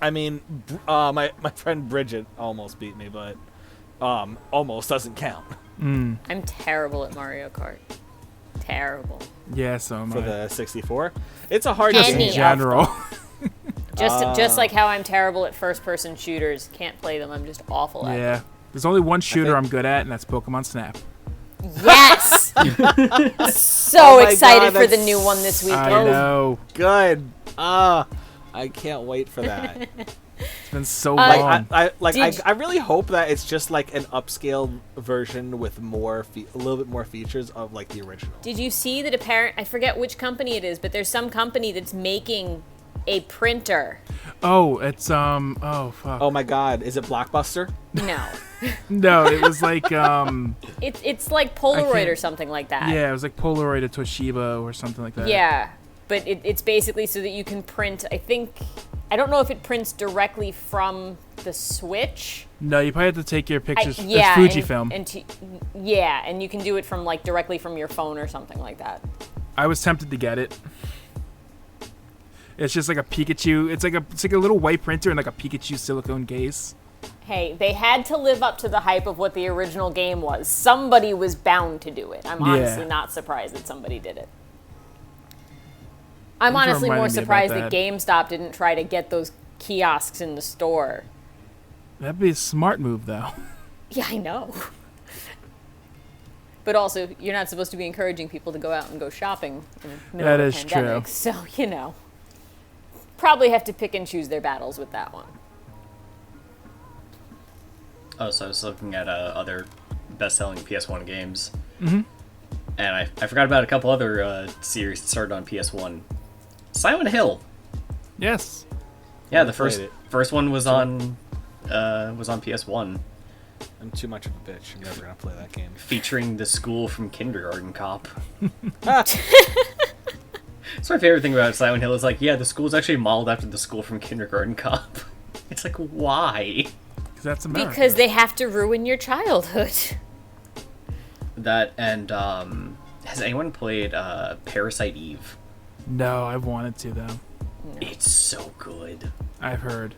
I mean, my friend Bridget almost beat me, but almost doesn't count Mm. I'm terrible at Mario Kart. Terrible. Yeah, so am for I. the 64. It's a hard Any In game. of general. Just like how I'm terrible at first-person shooters. Can't play them. I'm just awful at Yeah. There's only one shooter think- I'm good at, and that's Pokemon Snap. them. Yes! So Oh my excited God, for the that's new one this I weekend. know. Good. I can't wait for that. It's been so Like long. I really hope that it's just like an upscale version with more a little bit more features of like the original. Did you see that I forget which company it is, but there's some company that's making a printer. Oh, it's oh fuck. Oh my God, is it Blockbuster? No. No, it was like It's like Polaroid or something like that. yeah, it was like Polaroid or Toshiba or something like that. Yeah, but it's basically so that you can print. I don't know if it prints directly from the Switch. No, you probably have to take your pictures. Yeah, it's Fujifilm. And you can do it from like directly from your phone or something like that. I was tempted to get it. It's just like a Pikachu. It's like a little white printer and like a Pikachu silicone case. Hey, they had to live up to the hype of what the original game was. Somebody was bound to do it. I'm honestly not surprised that somebody did it. I'm honestly more surprised that GameStop didn't try to get those kiosks in the store. That'd be a smart move, though. Yeah, I know. But also, you're not supposed to be encouraging people to go out and go shopping in the middle of the pandemic. True. So, probably have to pick and choose their battles with that one. Oh, so I was looking at other best-selling PS1 games. Mm-hmm. And I forgot about a couple other series that started on PS1. Silent Hill. Yes. Yeah, the first one was on PS1. I'm too much of a bitch. I'm never gonna play that game. Featuring the school from Kindergarten Cop. That's my favorite thing about Silent Hill is like, yeah, the school's actually modeled after the school from Kindergarten Cop. It's like, why? Because that's America. Because they have to ruin your childhood. That and has anyone played Parasite Eve? No, I wanted to though. No. It's so good. I've heard.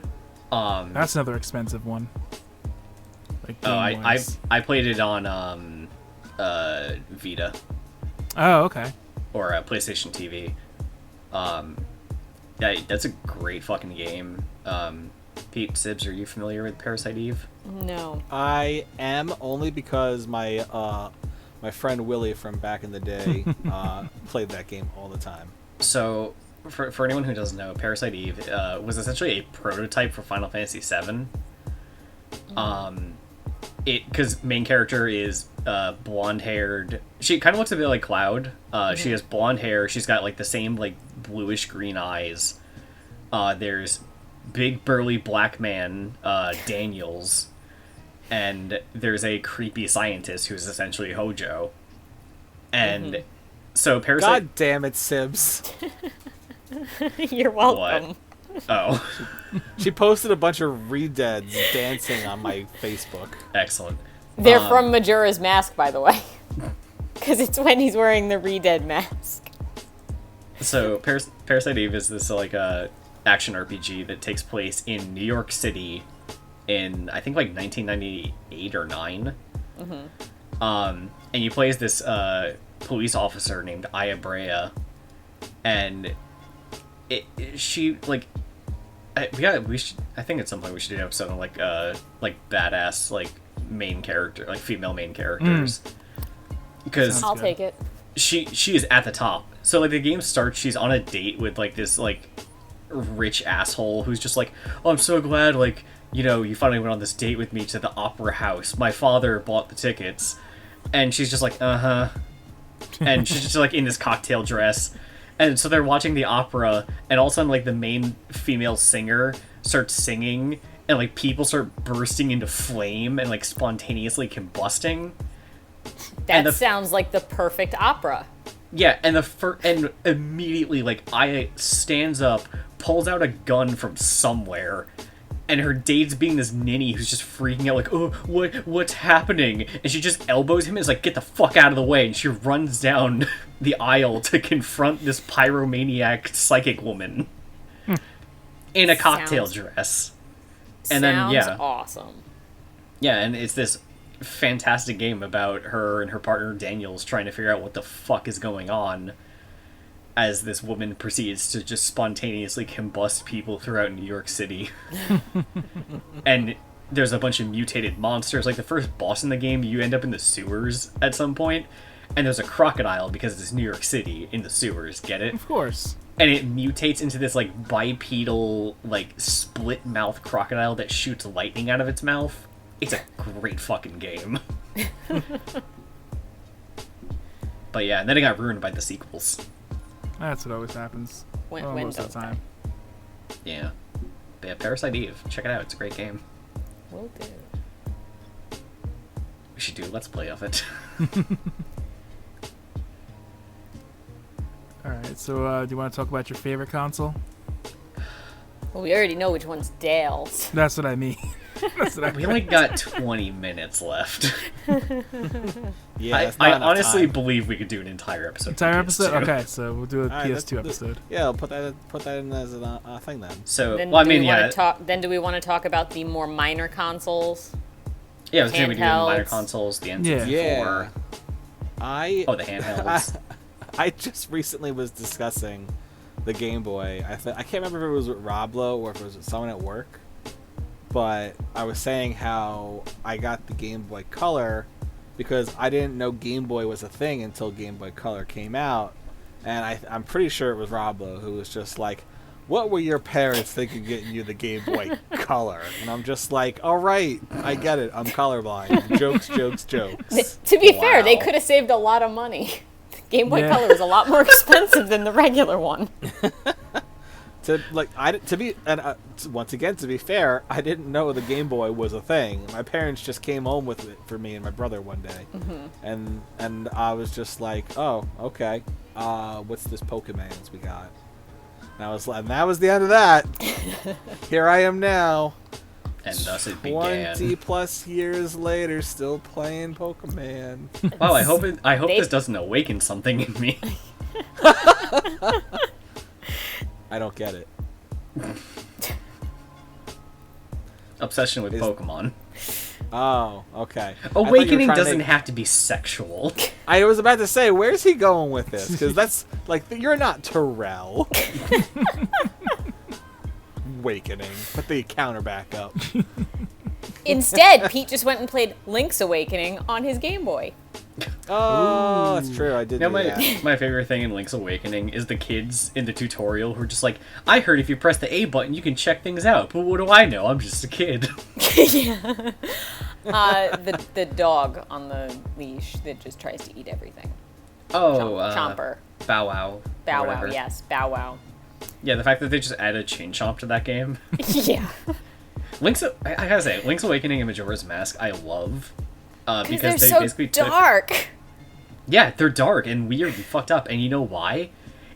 That's another expensive one. Like I played it on Vita. Oh, okay. Or PlayStation TV. Yeah, that's a great fucking game. Pete, Sibs, are you familiar with Parasite Eve? No. I am, only because my friend Willie from back in the day played that game all the time. So, for anyone who doesn't know, Parasite Eve was essentially a prototype for Final Fantasy VII. Because main character is blonde-haired. She kind of looks a bit like Cloud. She has blonde hair. She's got like the same like bluish green eyes. There's big burly black man Daniels, and there's a creepy scientist who's essentially Hojo. And so Parasite. God damn it, Sibs. You're welcome. What? Oh. She posted a bunch of Re-Deads dancing on my Facebook. Excellent. They're from Majora's Mask, by the way. Because it's when he's wearing the Re-Dead mask. So Parasite Eve is this like action RPG that takes place in New York City in I think like 1998 or 9. And you play as this police officer named Aya Brea, and she like I think at some point we should do an episode on like badass like main character, like female main characters, because I'll take it. She is at the top. So like the game starts, she's on a date with like this like rich asshole who's just like, oh, I'm so glad like, you know, you finally went on this date with me to the opera house. My father bought the tickets. And she's just like, uh-huh. And she's just like in this cocktail dress. And so they're watching the opera, and all of a sudden like the main female singer starts singing, and like people start bursting into flame and like spontaneously combusting. That sounds like the perfect opera. Yeah, and and immediately like Aya stands up, pulls out a gun from somewhere, and her date's being this ninny who's just freaking out like, oh, what's happening? And she just elbows him and is like, get the fuck out of the way. And she runs down the aisle to confront this pyromaniac psychic woman in a cocktail dress. And then, yeah. Sounds awesome. Yeah, and it's this fantastic game about her and her partner Daniels trying to figure out what the fuck is going on as this woman proceeds to just spontaneously combust people throughout New York City. And there's a bunch of mutated monsters. Like the first boss in the game, you end up in the sewers at some point, and there's a crocodile because it's New York City in the sewers. Get it? Of course. And it mutates into this like bipedal, like split mouth crocodile that shoots lightning out of its mouth. It's a great fucking game. But yeah, and then it got ruined by the sequels. That's what always happens. When most of the time. Yeah. But yeah, Parasite Eve. Check it out. It's a great game. Will do. We should do a Let's Play of it. Alright, so do you want to talk about your favorite console? Well, we already know which one's Dale's. That's what I mean. That's what I We mean. only got 20 minutes left. Yeah, I that's not enough honestly time. believe we could do an entire episode. Entire for episode? PS2. Okay, so we'll do a Alright, PS2 let's- episode. Yeah, I'll put that in as a thing then. So, Then, well, I do mean, we wanna yeah. talk, then do we want to talk about the more minor consoles? Yeah, I was thinking we do minor handhelds? consoles, the Yeah. N64. Yeah. Oh, the handhelds. I just recently was discussing the Game Boy. I can't remember if it was with Roblo or if it was with someone at work, but I was saying how I got the Game Boy Color because I didn't know Game Boy was a thing until Game Boy Color came out, and I'm pretty sure it was Roblo who was just like, "What were your parents thinking getting you the Game Boy Color?" And I'm just like, "All right, I get it. I'm colorblind. Jokes, jokes, jokes." To be fair, they Wow. could have saved a lot of money. Game Boy Yeah. Color is a lot more expensive than the regular one. Once again, to be fair, I didn't know the Game Boy was a thing. My parents just came home with it for me and my brother one day, and I was just like, "Oh, okay. What's this Pokemans we got?" And that was the end of that. Here I am now, And thus it began. 20 plus years later, still playing Pokemon. Wow, I hope They- this doesn't awaken something in me. I don't get it. Obsession with Is- Pokemon. Oh, okay. I thought you were Awakening trying to doesn't make- have to be sexual. I was about to say, where's he going with this? Because that's like, you're not Terrell. Awakening. Put the counter back up. Instead, Pete just went and played Link's Awakening on his Game Boy. Oh, that's true. I did You know, do that. my favorite thing in Link's Awakening is the kids in the tutorial who are just like, I heard if you press the A button, you can check things out. But what do I know? I'm just a kid. The dog on the leash that just tries to eat everything. Oh, Chomper. Bow Wow. or Bow Wow, whatever. yes. Bow Wow. Yeah, the fact that they just added Chain Chomp to that game. Yeah. I gotta say, Link's Awakening and Majora's Mask, I love. Because Because they're they so basically dark. Yeah, they're dark and weird and fucked up. And you know why?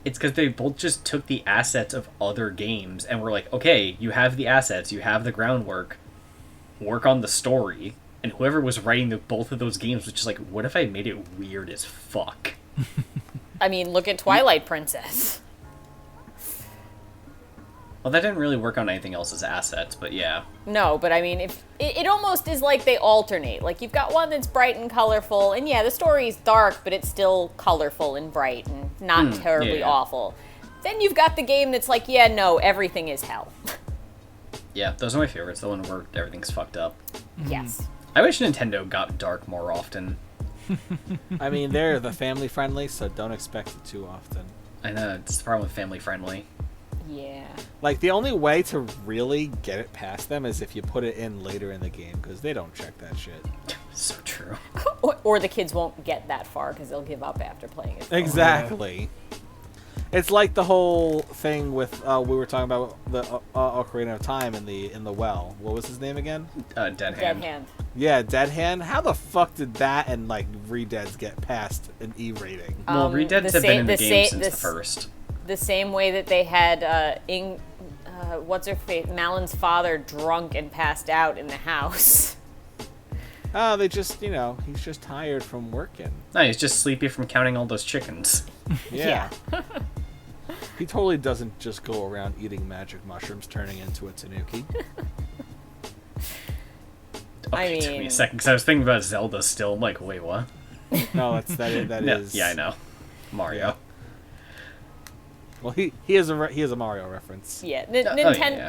It's because they both just took the assets of other games and were like, okay, you have the assets, you have the groundwork, work on the story. And whoever was writing both of those games was just like, what if I made it weird as fuck? I mean, look at Twilight Princess. Well, that didn't really work on anything else's assets, but yeah. No, but I mean, if it almost is like they alternate. Like, you've got one that's bright and colorful, and yeah, the story's dark, but it's still colorful and bright and not terribly yeah. awful. Then you've got the game that's like, yeah, no, everything is hell. Yeah, those are my favorites, the one where everything's fucked up. Yes. I wish Nintendo got dark more often. I mean, they're the family friendly, so don't expect it too often. I know, it's the problem with family friendly. Yeah. Like, the only way to really get it past them is if you put it in later in the game, because they don't check that shit. So true. Or the kids won't get that far because they'll give up after playing it. Exactly. It's like the whole thing with we were talking about the Ocarina of Time in the well. What was his name again? Dead Dead Hand. hand. Yeah, Dead Hand. How the fuck did that and like Redeads get past an E rating? Well, Redeads have been in the game since the the first. The same way that they had what's her face, Malin's father, drunk and passed out in the house. Oh, they just he's just tired from working. No, he's just sleepy from counting all those chickens. Yeah. He totally doesn't just go around eating magic mushrooms, turning into a tanuki. Okay, I it took me mean- a second because I was thinking about Zelda still. I'm like, wait, what? No, that No, is. yeah, I know. Mario. Yeah. Well, he is a Mario reference. Yeah, yeah.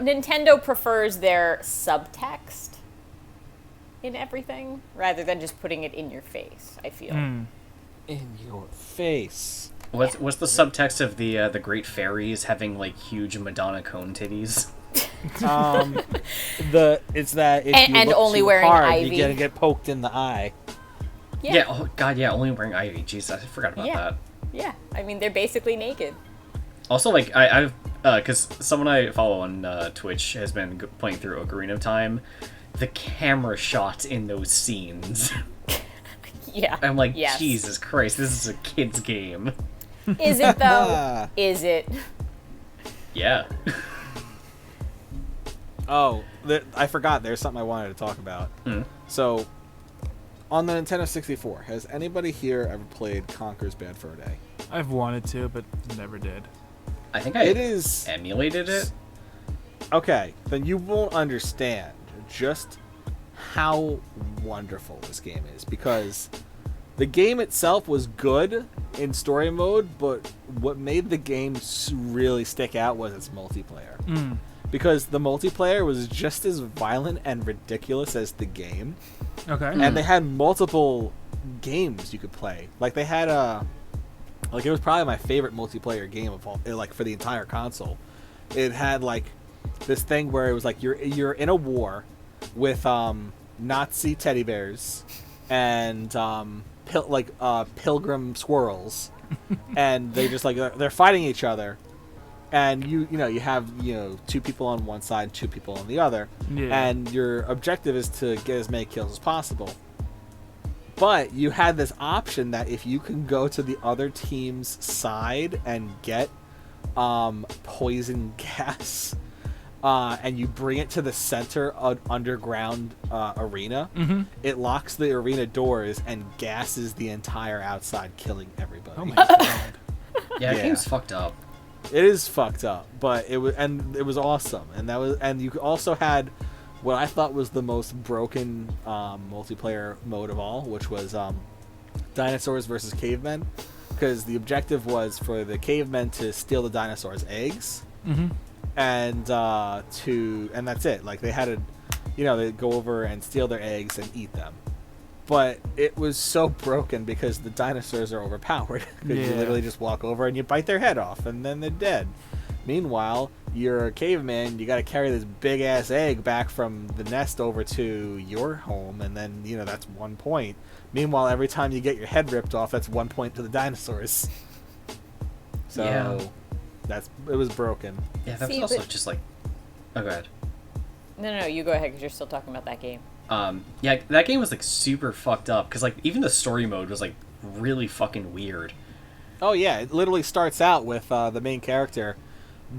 Nintendo prefers their subtext in everything rather than just putting it in your face, I feel. In your face. What's the subtext of the Great Fairies having like huge Madonna cone titties? It's that if And- you and look only too wearing hard, ivy. you're gonna get poked in the eye. Yeah. Oh god, yeah, only wearing ivy. Jeez, I forgot about Yeah. that. Yeah, I mean, they're basically naked. Also, like, I've because someone I follow on Twitch has been playing through Ocarina of Time. The camera shots in those scenes. Yeah. I'm like, yes. Jesus Christ, this is a kid's game. Is it though? Is it? Yeah. Oh, I forgot. There's something I wanted to talk about. So, on the Nintendo 64, has anybody here ever played Conker's Bad Fur Day? I've wanted to, but never did. I think I It is emulated it. okay. Then you won't understand just how wonderful this game is, because the game itself was good in story mode, but what made the game really stick out was its multiplayer. Because the multiplayer was just as violent and ridiculous as the game. Okay. And they had multiple games you could play. Like they had it was probably my favorite multiplayer game of all, like for the entire console. It had like this thing where it was like you're in a war with Nazi teddy bears and pilgrim squirrels, and they just like they're fighting each other. And you have two people on one side, two people on the other, and your objective is to get as many kills as possible. But you had this option that if you can go to the other team's side and get poison gas, and you bring it to the center of underground arena, it locks the arena doors and gasses the entire outside, killing everybody. Oh my god. Yeah, the game's fucked up. It is fucked up, but it was awesome, and you also had what I thought was the most broken multiplayer mode of all, which was dinosaurs versus cavemen, because the objective was for the cavemen to steal the dinosaurs' eggs, and that's it. Like they had to, they'd go over and steal their eggs and eat them. But it was so broken because the dinosaurs are overpowered. Because you literally just walk over and you bite their head off, and then they're dead. Meanwhile, you're a caveman. You got to carry this big ass egg back from the nest over to your home, and then that's 1 point. Meanwhile, every time you get your head ripped off, that's 1 point to the dinosaurs. So it was broken. Yeah, that was also just like. Oh, go ahead. No, you go ahead because you're still talking about that game. Yeah, that game was like super fucked up because like even the story mode was like really fucking weird. Oh yeah, it literally starts out with the main character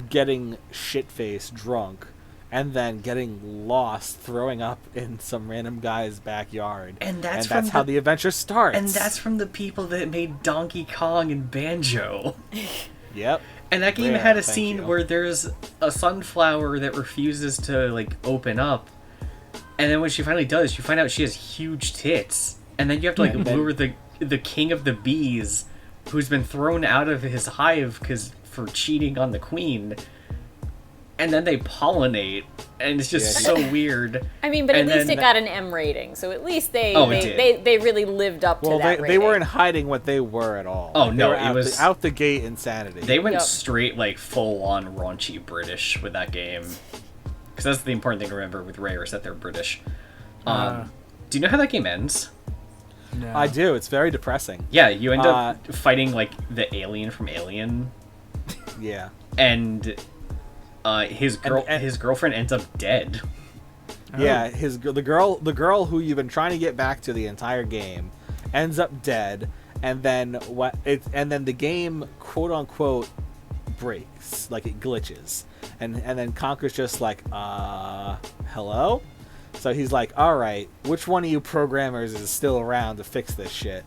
getting shit-faced drunk and then getting lost, throwing up in some random guy's backyard. And that's how the adventure starts. And that's from the people that made Donkey Kong and Banjo. Yep. And that game had a scene where there's a sunflower that refuses to like open up. And then when she finally does, you find out she has huge tits. And then you have to like lure the king of the bees, who's been thrown out of his hive for cheating on the queen. And then they pollinate, and it's just so weird. I mean, but at least it got an M rating, so at least they really lived up to that rating. They weren't hiding what they were at all. Oh, no, it was out the gate insanity. They went straight, like, full-on raunchy British with that game. Because that's the important thing to remember with Rare, is that they're British. Do you know how that game ends? No. I do. It's very depressing. Yeah, you end up fighting, like, the alien from Alien. Yeah. And his girlfriend ends up dead. Yeah, the girl who you've been trying to get back to the entire game ends up dead, and then the game quote unquote breaks, like it glitches, and then Conker's just like hello. So he's like, all right, which one of you programmers is still around to fix this shit?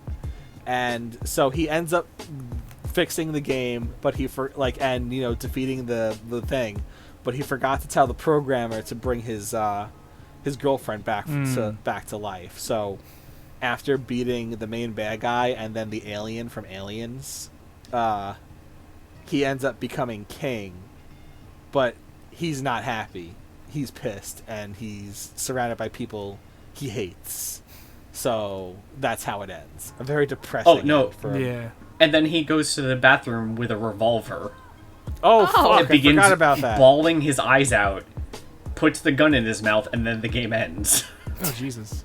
And so he ends up fixing the game, but defeating the thing, but he forgot to tell the programmer to bring his girlfriend back to life. So after beating the main bad guy and then the alien from Aliens, he ends up becoming king, but he's not happy. He's pissed, and he's surrounded by people he hates. So that's how it ends. A very depressing. Oh no! And then he goes to the bathroom with a revolver. Oh fuck! And begins I forgot about that. Bawling his eyes out, puts the gun in his mouth, and then the game ends. Oh Jesus!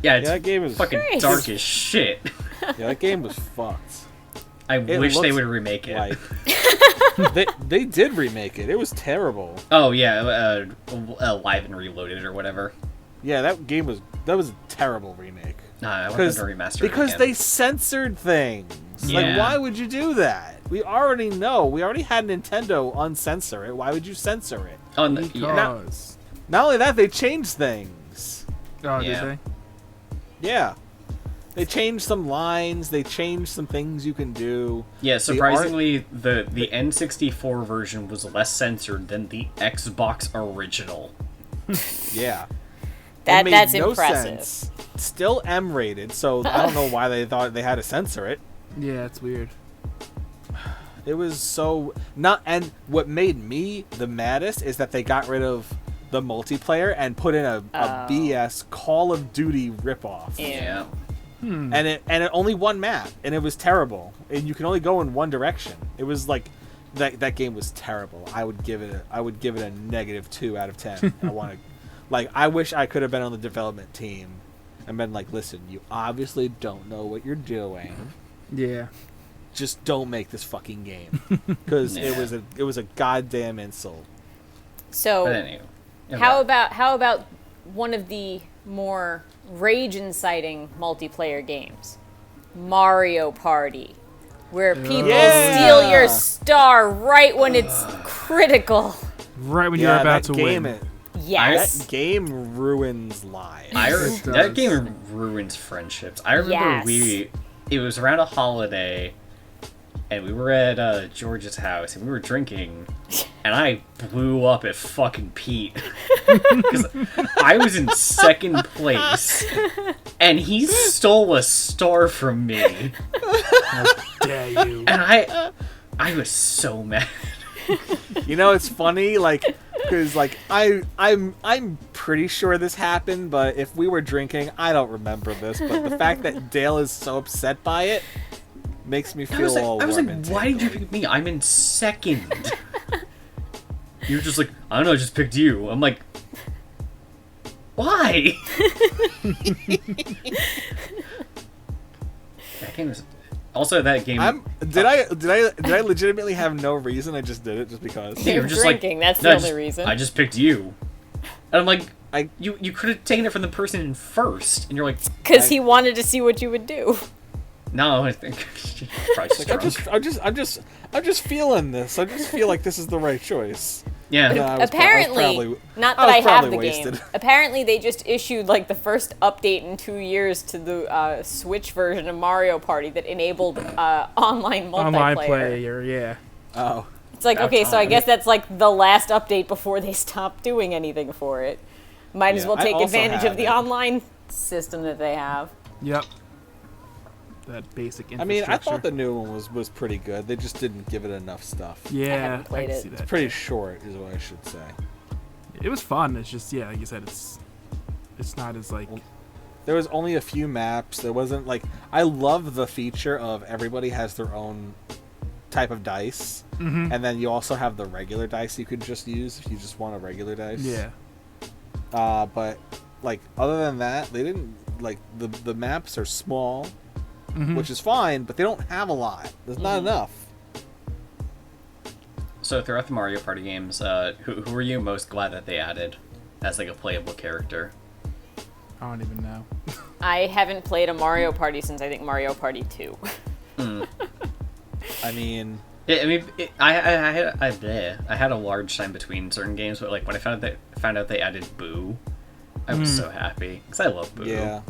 Yeah, that game is fucking dark as shit. Yeah, that game was fucked. I It wish they looks would remake it. Like they did remake it. It was terrible. Oh yeah, Live and Reloaded or whatever. Yeah, that was a terrible remake. Nah, I want them to remaster it because again. they censored things. Yeah. Like, why would you do that? We already know. We already had Nintendo uncensor it. Why would you censor it? Because. Not only that, they changed things. Oh, Yeah. did they? Yeah. They changed some lines. They changed some things you can do. Yeah, surprisingly, the N64 version was less censored than the Xbox original. Yeah. That's impressive. Sense. Still M-rated, so I don't know why they thought they had to censor it. Yeah, it's weird. It was so not. And what made me the maddest is that they got rid of the multiplayer and put in a BS Call of Duty ripoff. Yeah. Hmm. And it only one map, and it was terrible. And you can only go in one direction. It was like that game was terrible. I would give it a -2 out of 10. I wish I could have been on the development team and been like, listen, you obviously don't know what you're doing. Yeah. Just don't make this fucking game, because it was a goddamn insult. So, But anyway. how about one of the more rage-inciting multiplayer games, Mario Party, where people steal your star right when it's critical. Right when you're about to win. Yes. That game ruins lives. That game ruins friendships. I remember it was around a holiday, and we were at George's house, and we were drinking, and I blew up at fucking Pete. Because I was in second place, and he stole a star from me. How dare you. And I was so mad. You know, it's funny, like, because I'm pretty sure this happened, but if we were drinking, I don't remember this. But the fact that Dale is so upset by it makes me feel all I was warm like, and why did you pick me? I'm in second. You're just like, I don't know, I just picked you. I'm like, why? That game was... Also, that game... Did I legitimately have no reason? I just did it just because. Yeah, You're just drinking, that's no, the only reason. I just picked you. And I'm like, you could have taken it from the person in first. And you're like... Because he wanted to see what you would do. No, I think... Probably drunk. I'm just feeling this. I just feel like this is the right choice. Yeah. No, Apparently, not that I I was have probably the wasted. game. Apparently, they just issued like the first update in 2 years to the Switch version of Mario Party that enabled online multiplayer. Online player, yeah. Oh. It's like, okay, so I guess that's like the last update before they stop doing anything for it. Might as well I take also advantage have of the it. online system that they have. Yep. That basic infrastructure. I mean, I thought the new one was pretty good. They just didn't give it enough stuff. Yeah, haven't played can it. see that. It's pretty short, is what I should say. It was fun. It's just, yeah, like you said, it's not as like... There was only a few maps. There wasn't like... I love the feature of everybody has their own type of dice. Mm-hmm. And then you also have the regular dice you could just use if you just want a regular dice. Yeah. But, like, other than that, they didn't... Like, the maps are small, which is fine, but they don't have a lot. There's not enough. So throughout the Mario Party games, who were you most glad that they added as like a playable character? I don't even know. I haven't played a Mario Party since I think Mario Party 2. I mean... I had a large time between certain games, but like when I found out they added Boo, I was so happy because I love Boo. Yeah.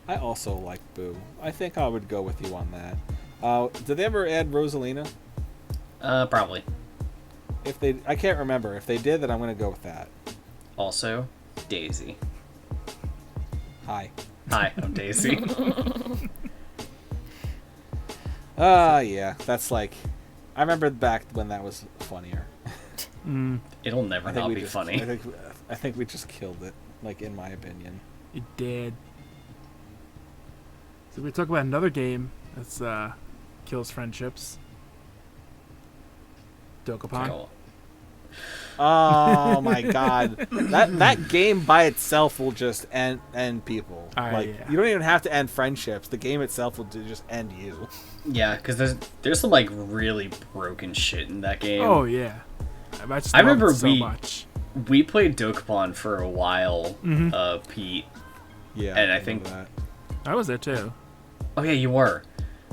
I also like Boo. I think I would go with you on that. Did they ever add Rosalina? Probably. I can't remember. If they did, then I'm gonna go with that. Also, Daisy. Hi. Hi, I'm Daisy. Yeah. That's like... I remember back when that was funnier. It'll never not be funny. I think we just killed it, like, in my opinion. It did. So we talk about another game that's kills friendships. Dokapon. Oh. Oh my god, that game by itself will just end people. Yeah. You don't even have to end friendships. The game itself will just end you. Yeah, because there's some like really broken shit in that game. Oh yeah. I remember so much. we played Dokapon for a while, Pete. Yeah, And I think remember I was there too. Oh yeah, you were.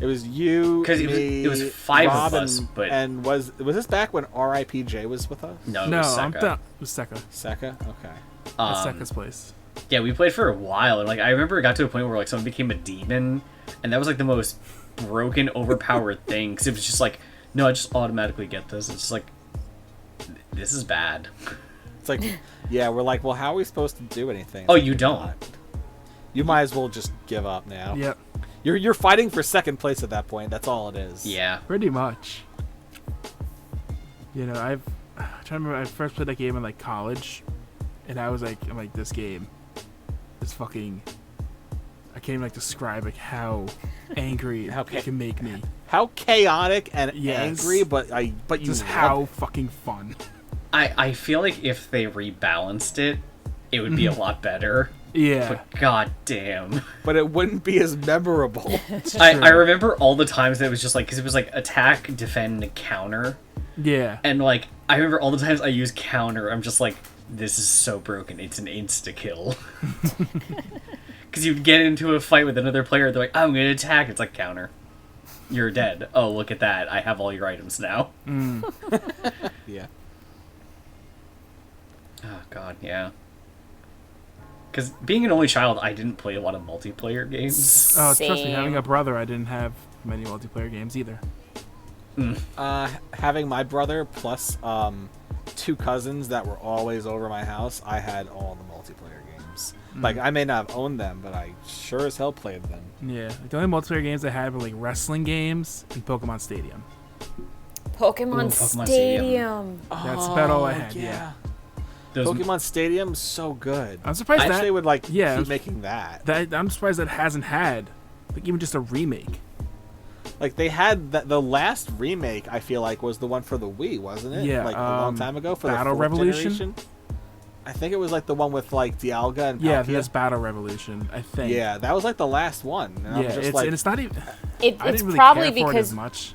it was you, Because me, it was 5 Rob, of us, and, but and was this back when R.I.P.J. was with us? no, it No, was I'm Seka. done. It was Seka. Seka? Okay. That's Seka's place. Yeah, we played for a while, and like I remember it got to a point where like someone became a demon, and that was like the most broken, overpowered thing. Because it was just like, no, I just automatically get this. It's just like, this is bad. It's like, yeah, we're like, well, how are we supposed to do anything? Oh, Like, you you're don't. not. You might as well just give up now. Yep. You're fighting for second place at that point. That's all it is. Yeah. Pretty much. You know, I'm trying to remember. I first played that game in like college, and I'm like, this game is fucking. I can't even like describe like how angry How it can make me. How chaotic and Yes. angry, but you Just love how fucking fun. I feel like if they rebalanced it, it would be a lot better. Yeah. But god damn. but it wouldn't be as memorable. I remember all the times that it was just like, because it was like attack, defend, counter. Yeah. And like, I remember all the times I use counter, I'm just like, this is so broken. It's an insta-kill. Because you'd get into a fight with another player, they're like, I'm going to attack. It's like, counter. You're dead. Oh, look at that. I have all your items now. Yeah. Oh, God, yeah. Because being an only child, I didn't play a lot of multiplayer games. Oh, trust me, Same. having a brother, I didn't have many multiplayer games either. Having my brother plus 2 cousins that were always over my house, I had all the multiplayer games. Like, I may not have owned them, but I sure as hell played them. Yeah. Like, the only multiplayer games I had were like wrestling games and Pokemon Stadium. Pokemon, Pokemon Stadium. That's about all I had, yeah. Those, Pokemon Stadium is so good. I'm surprised I that actually would like yeah, keep making that. I'm surprised that hasn't had like even just a remake. Like they had the last remake. I feel like was the one for the Wii, wasn't it? Yeah, like a long time ago for Battle the 4th Revolution? generation. I think it was like the one with like Dialga and Yeah, Palkia. that's Battle Revolution, I think. Yeah, that was like the last one. And I'm Yeah, just it's, like, and it's not even. I It's didn't really probably care for it as because much.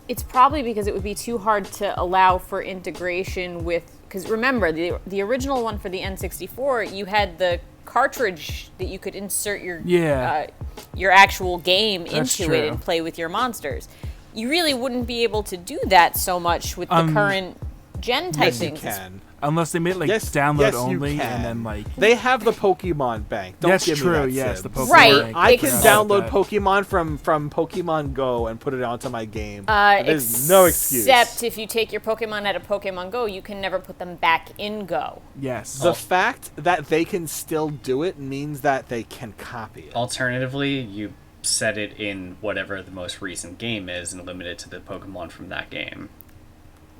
it's probably because it would be too hard to allow for integration with. Because remember, the original one for the N64, you had the cartridge that you could insert your actual game That's into it true. and play with your monsters. You really wouldn't be able to do that so much with the current gen type yes, you things. can. Unless they made it like Yes, download yes, you only can. and then like. They have the Pokemon Bank. Don't That's give true, me that, yes, the Sibs. Pokemon Right, Bank. I can Exactly. download that. Pokemon from Pokemon Go and put it onto my game. There's no excuse. Except if you take your Pokemon out of Pokemon Go, you can never put them back in Go. Yes. The fact that they can still do it means that they can copy it. alternatively, you set it in whatever the most recent game is and limit it to the Pokemon from that game.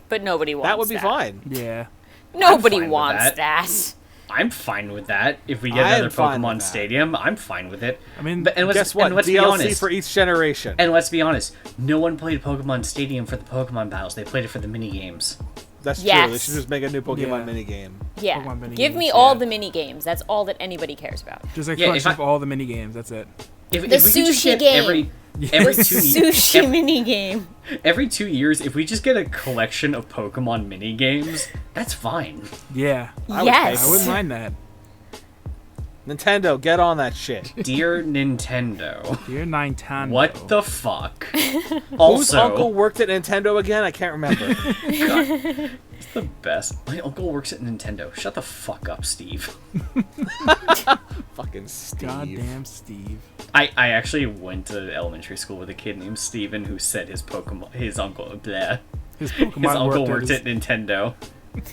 But nobody wants that. That would be fine. Yeah. Nobody I'm fine with wants that. that. I'm fine with that. If we get I am another fine with Pokemon that. Stadium, I'm fine with it. I mean, and Guess what? And let's be DLC honest. for each generation. And let's be honest. No one played Pokemon Stadium for the Pokemon battles. They played it for the mini games. That's true. Yes. They should just make a new Pokemon Yeah. minigame. Yeah. Pokemon mini Give me games, all yeah. the mini games. That's all that anybody cares about. Just like Yeah, collection if of all the mini games. That's it. If The we could just sushi get game. every The 2 sushi mini game. every 2 years, if we just get a collection of Pokemon mini games, that's fine. Yeah. I would pay Yes. I wouldn't mind that. Nintendo, get on that shit. Dear Nintendo, Dear Nintendo. what the fuck? Whose Also, uncle worked at Nintendo again? I can't remember. it's the best. My uncle works at Nintendo. Shut the fuck up, Steve. Fucking Steve. Goddamn Steve. I actually went to elementary school with a kid named Steven who said his uncle His Pokemon his uncle worked his- at Nintendo.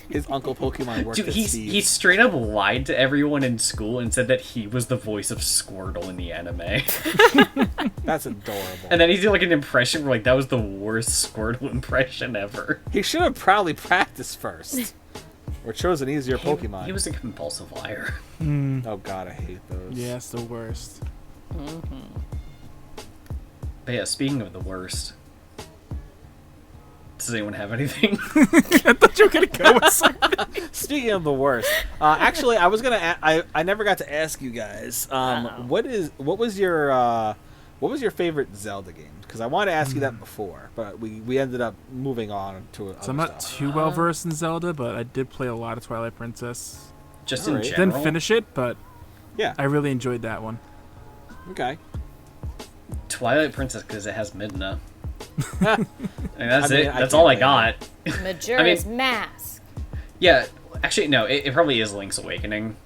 His uncle Pokemon worked Dude, at Steve. he straight up lied to everyone in school and said that he was the voice of Squirtle in the anime. That's adorable. And then he did like an impression where like that was the worst Squirtle impression ever. He should have probably practiced first. Or chose an easier Pokemon. He was a compulsive liar. Oh god, I hate those. Yeah, it's the worst. But yeah, speaking of the worst, Does anyone have anything? I thought you were gonna go with something. Speaking of the worst, actually, I was gonna. I never got to ask you guys. What was your favorite Zelda game? Because I wanted to ask you that before, but we ended up moving on to it. So I'm not too well versed in Zelda, but I did play a lot of Twilight Princess. Just Alright. in general. Didn't finish it, but Yeah. I really enjoyed that one. Okay. Twilight Princess because it has Midna. I That's mean, it. I That's can't all I blame got. Majora's Mask. Yeah, actually, no. It probably is Link's Awakening,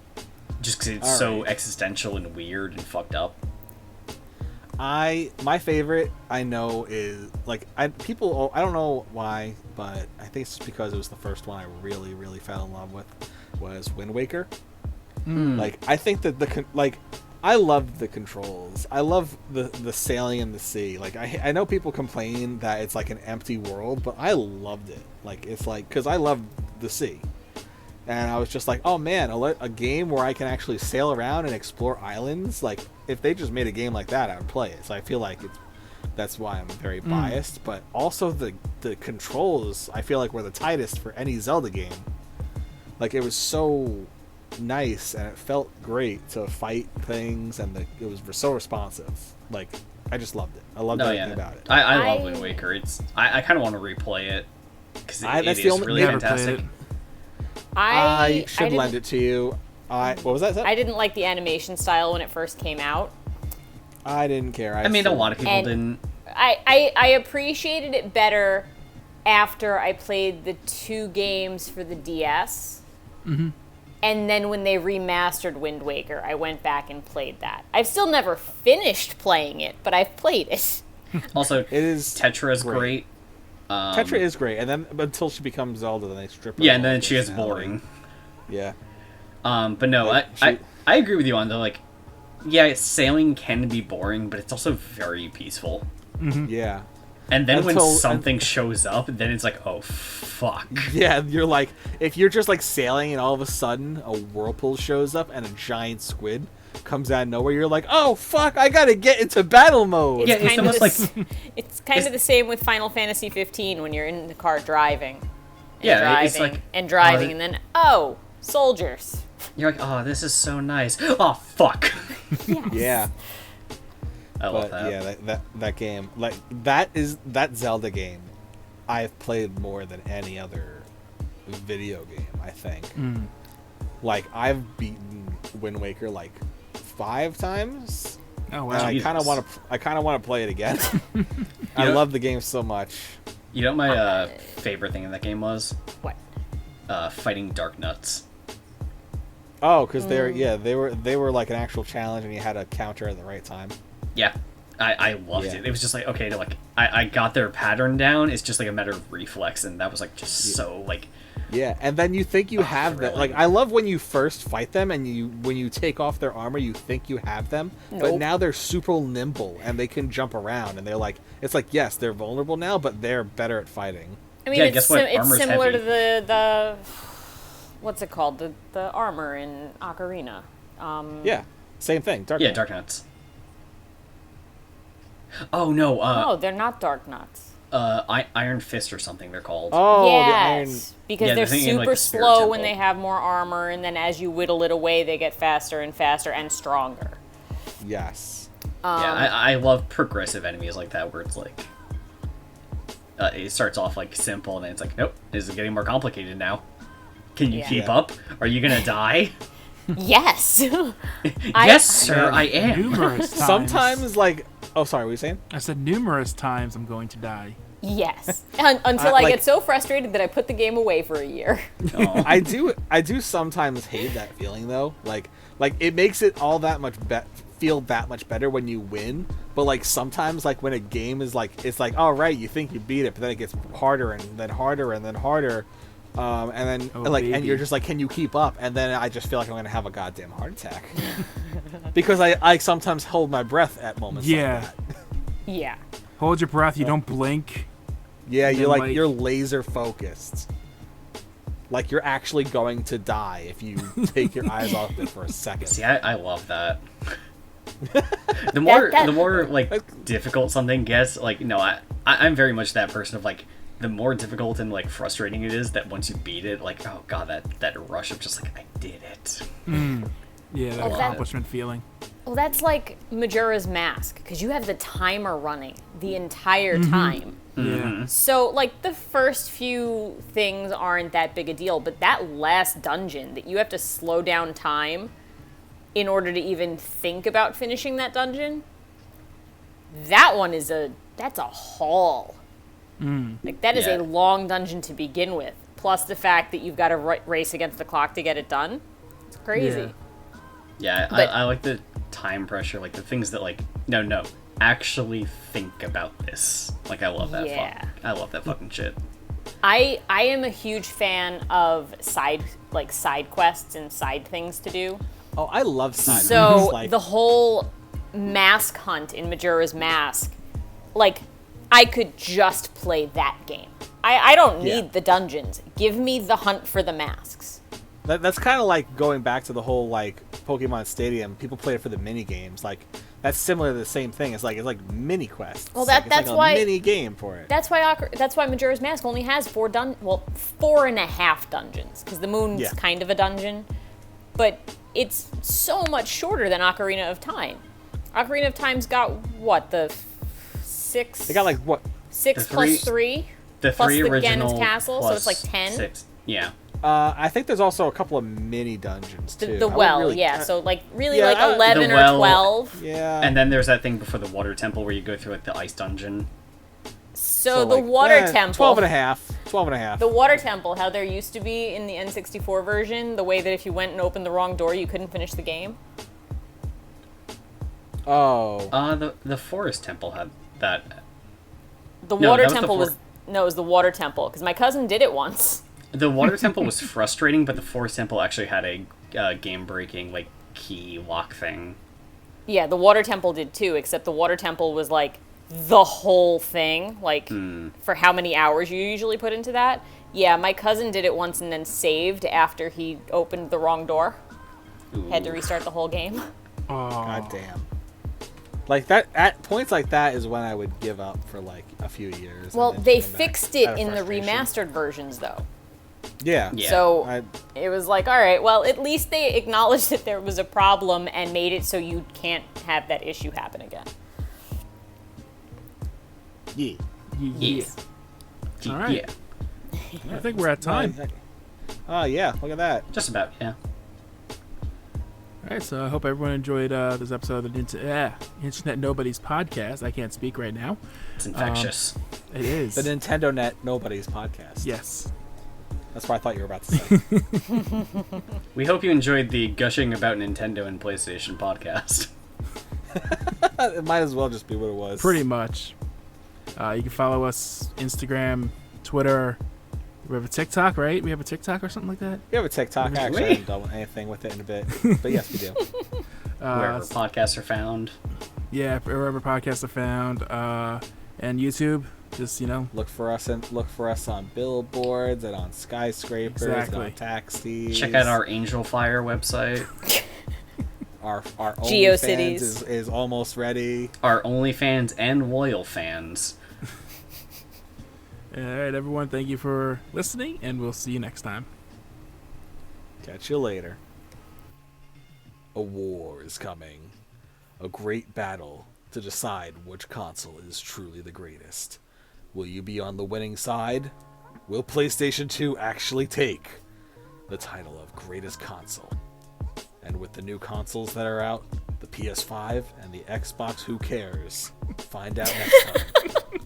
just because it's so Alright. existential and weird and fucked up. My favorite I know is like I don't know why, but I think it's just because it was the first one I really fell in love with was Wind Waker. Like I think that I love the controls. I love the sailing in the sea. Like I know people complain that it's like an empty world, but I loved it. Like it's like because I love the sea, and I was just like, oh man, a game where I can actually sail around and explore islands. Like if they just made a game like that, I would play it. So I feel like that's why I'm very biased. But also the controls I feel like were the tightest for any Zelda game. Like it was so nice and it felt great to fight things, and it was so responsive. Like I just loved it. I loved everything about it. I love Wind Waker. I kind of want to replay it because it that's is the only- really Never played fantastic. it. I should didn't- lend it to you. What was that? I didn't like the animation style when it first came out. I didn't care. I mean, a lot of people And- didn't. I appreciated it better after I played the 2 games for the DS. Mm-hmm. And then when they remastered Wind Waker, I went back and played that. I've still never finished playing it, but I've played it. Also, It is Tetra is great. Tetra is great, and then until she becomes Zelda, then they strip her. Yeah, of and all then she gets personality. boring. Yeah. But no, Like, I agree with you on the like. Yeah, sailing can be boring, but it's also very peaceful. Yeah. And then when Until- something shows up, then it's like, oh fuck. Yeah, you're like, if you're just like sailing and all of a sudden a whirlpool shows up and a giant squid comes out of nowhere, you're like, oh fuck, I gotta get into battle mode. Yeah, it's almost like It's kind of the same with Final Fantasy 15 when you're in the car driving. And Yeah, driving, it's like, and driving, uh, and then, oh, soldiers. you're like, oh, this is so nice. Oh fuck. Yeah. I love But that. yeah, that game, like that Zelda game, I've played more than any other video game. I think. Like I've beaten Wind Waker like 5 times. Oh And wow. I kind of Jesus. want to play it again. I know- love the game so much. You know what my favorite thing in that game was? What? Fighting Dark Nuts. Oh, because they were like an actual challenge, and you had to counter at the right time. Yeah. I loved Yeah. it. It was just like, okay, like I got their pattern down. It's just like a matter of reflex, and that was like just so like Yeah, and then you think you have that. thrilling. Like I love when you first fight them, and when you take off their armor, you think you have them, but Nope. now they're super nimble and they can jump around, and they're like, it's like yes, they're vulnerable now, but they're better at fighting. I mean, Yeah, it's, guess what? it's Armor's similar heavy. to the what's it called? The armor in Ocarina. Yeah, same thing. Dark yeah, Knight. Dark Nuts. Oh no, No, they're not Dark Nuts. Iron Fist or something they're called. Oh, Yes, because Yeah, they're the thing in, like, super the Spirit slow when Temple. they have more armor, and then as you whittle it away, they get faster and faster and stronger. yes. Yeah, I love progressive enemies like that where it's like it starts off like simple and then it's like, nope, this is getting more complicated now. Can you Yeah. keep Yeah. up? Are you gonna die? Yes. Yes, sir, I am. Numerous times. Sometimes like, oh, sorry, what were you saying? I said numerous times I'm going to die. Yes. Until I like- get so frustrated that I put the game away for a year. Aw. I do sometimes hate that feeling though. Like it makes it all that much feel that much better when you win. But like sometimes like when a game is like it's like all right, you think you beat it, but then it gets harder and then harder and then harder. And then Oh, like and baby. you're just like, can you keep up? And then I just feel like I'm gonna have a goddamn heart attack because I sometimes hold my breath at moments Yeah. like that. Yeah. Hold your breath. You don't blink. Yeah, And you're then, like like- you're laser focused. Like you're actually going to die if you take your eyes off it for a second. See, I love that. The more that- the more like difficult something gets, like no, I'm very much that person of like the more difficult and like frustrating it is that once you beat it, like, oh god, that rush of just like, I did it. Yeah, that accomplishment feeling. Well, that's like Majora's Mask, because you have the timer running the entire time. Yeah. So, like, the first few things aren't that big a deal, but that last dungeon that you have to slow down time in order to even think about finishing that dungeon, that one is that's a haul. Like, that is a long dungeon to begin with, plus the fact that you've got to race against the clock to get it done. It's crazy. Yeah, I like the time pressure, like the things that like, no, actually think about this. Like, I love that. Yeah. I love that fucking shit. I am a huge fan of side quests and side things to do. Oh, I love side So quests, like, the whole mask hunt in Majora's Mask, like, I could just play that game. I don't need the dungeons. Give me the hunt for the masks. that's kind of like going back to the whole like Pokemon Stadium. People play it for the mini games. Like, that's similar to the same thing. It's like mini quests. Well, that's that's like why a mini game for it. That's why Majora's Mask only has 4.5 dungeons, because the moon's kind of a dungeon, but it's so much shorter than Ocarina of Time. Ocarina of Time's got what, the 6? They got like what? 6 The plus 3. The plus three the original Gen's Castle, so plus it's like 10. 6. Yeah. I think there's also a couple of mini dungeons too. The I would well, really- so like really Yeah, like the 11 The or well- 12. Yeah. And then there's that thing before the water temple where you go through like the ice dungeon. So like, the water temple. 12 and a half. 12 and a half. The water temple, how there used to be in the N64 version, the way that if you went and opened the wrong door, you couldn't finish the game. Oh. The forest temple had that. The No, water that was the temple for- was no, it was the water temple because my cousin did it once. The water temple was frustrating, but the forest temple actually had a game-breaking like key lock thing. Yeah, the water temple did too, except the water temple was like the whole thing, like for how many hours you usually put into that. Yeah, my cousin did it once and then saved after he opened the wrong door. Ooh. Had to restart the whole game. God damn. Like that, at points like that is when I would give up for like a few years. Well, and then they come back fixed it out of in the frustration. remastered versions though. Yeah. Yeah. So it was like, all right, well, at least they acknowledged that there was a problem and made it so you can't have that issue happen again. Yeah. Yes. All right. Yeah. I think we're at time. Oh yeah, look at that. Just about. Yeah. All right, so I hope everyone enjoyed this episode of the Internet Nobodies podcast. I can't speak right now. It's infectious. It is. The Nintendo Net Nobody's podcast. Yes. That's what I thought you were about to say. We hope you enjoyed the gushing about Nintendo and PlayStation podcast. It might as well just be what it was. Pretty much. You can follow us Instagram, Twitter. We have a TikTok, right? We have a TikTok or something like that? We have a TikTok. I actually Wait. haven't done anything with it in a bit. But yes, we do. Wherever podcasts are found. Yeah, wherever podcasts are found. And YouTube, just, Look for us on billboards and on skyscrapers and on taxis. Check out our Angel Fire website. Our GeoCities OnlyFans is almost ready. Our OnlyFans and Loyal fans. All right, everyone, thank you for listening, and we'll see you next time. Catch you later. A war is coming. A great battle to decide which console is truly the greatest. Will you be on the winning side? Will PlayStation 2 actually take the title of greatest console? And with the new consoles that are out, the PS5 and the Xbox, who cares? Find out next time.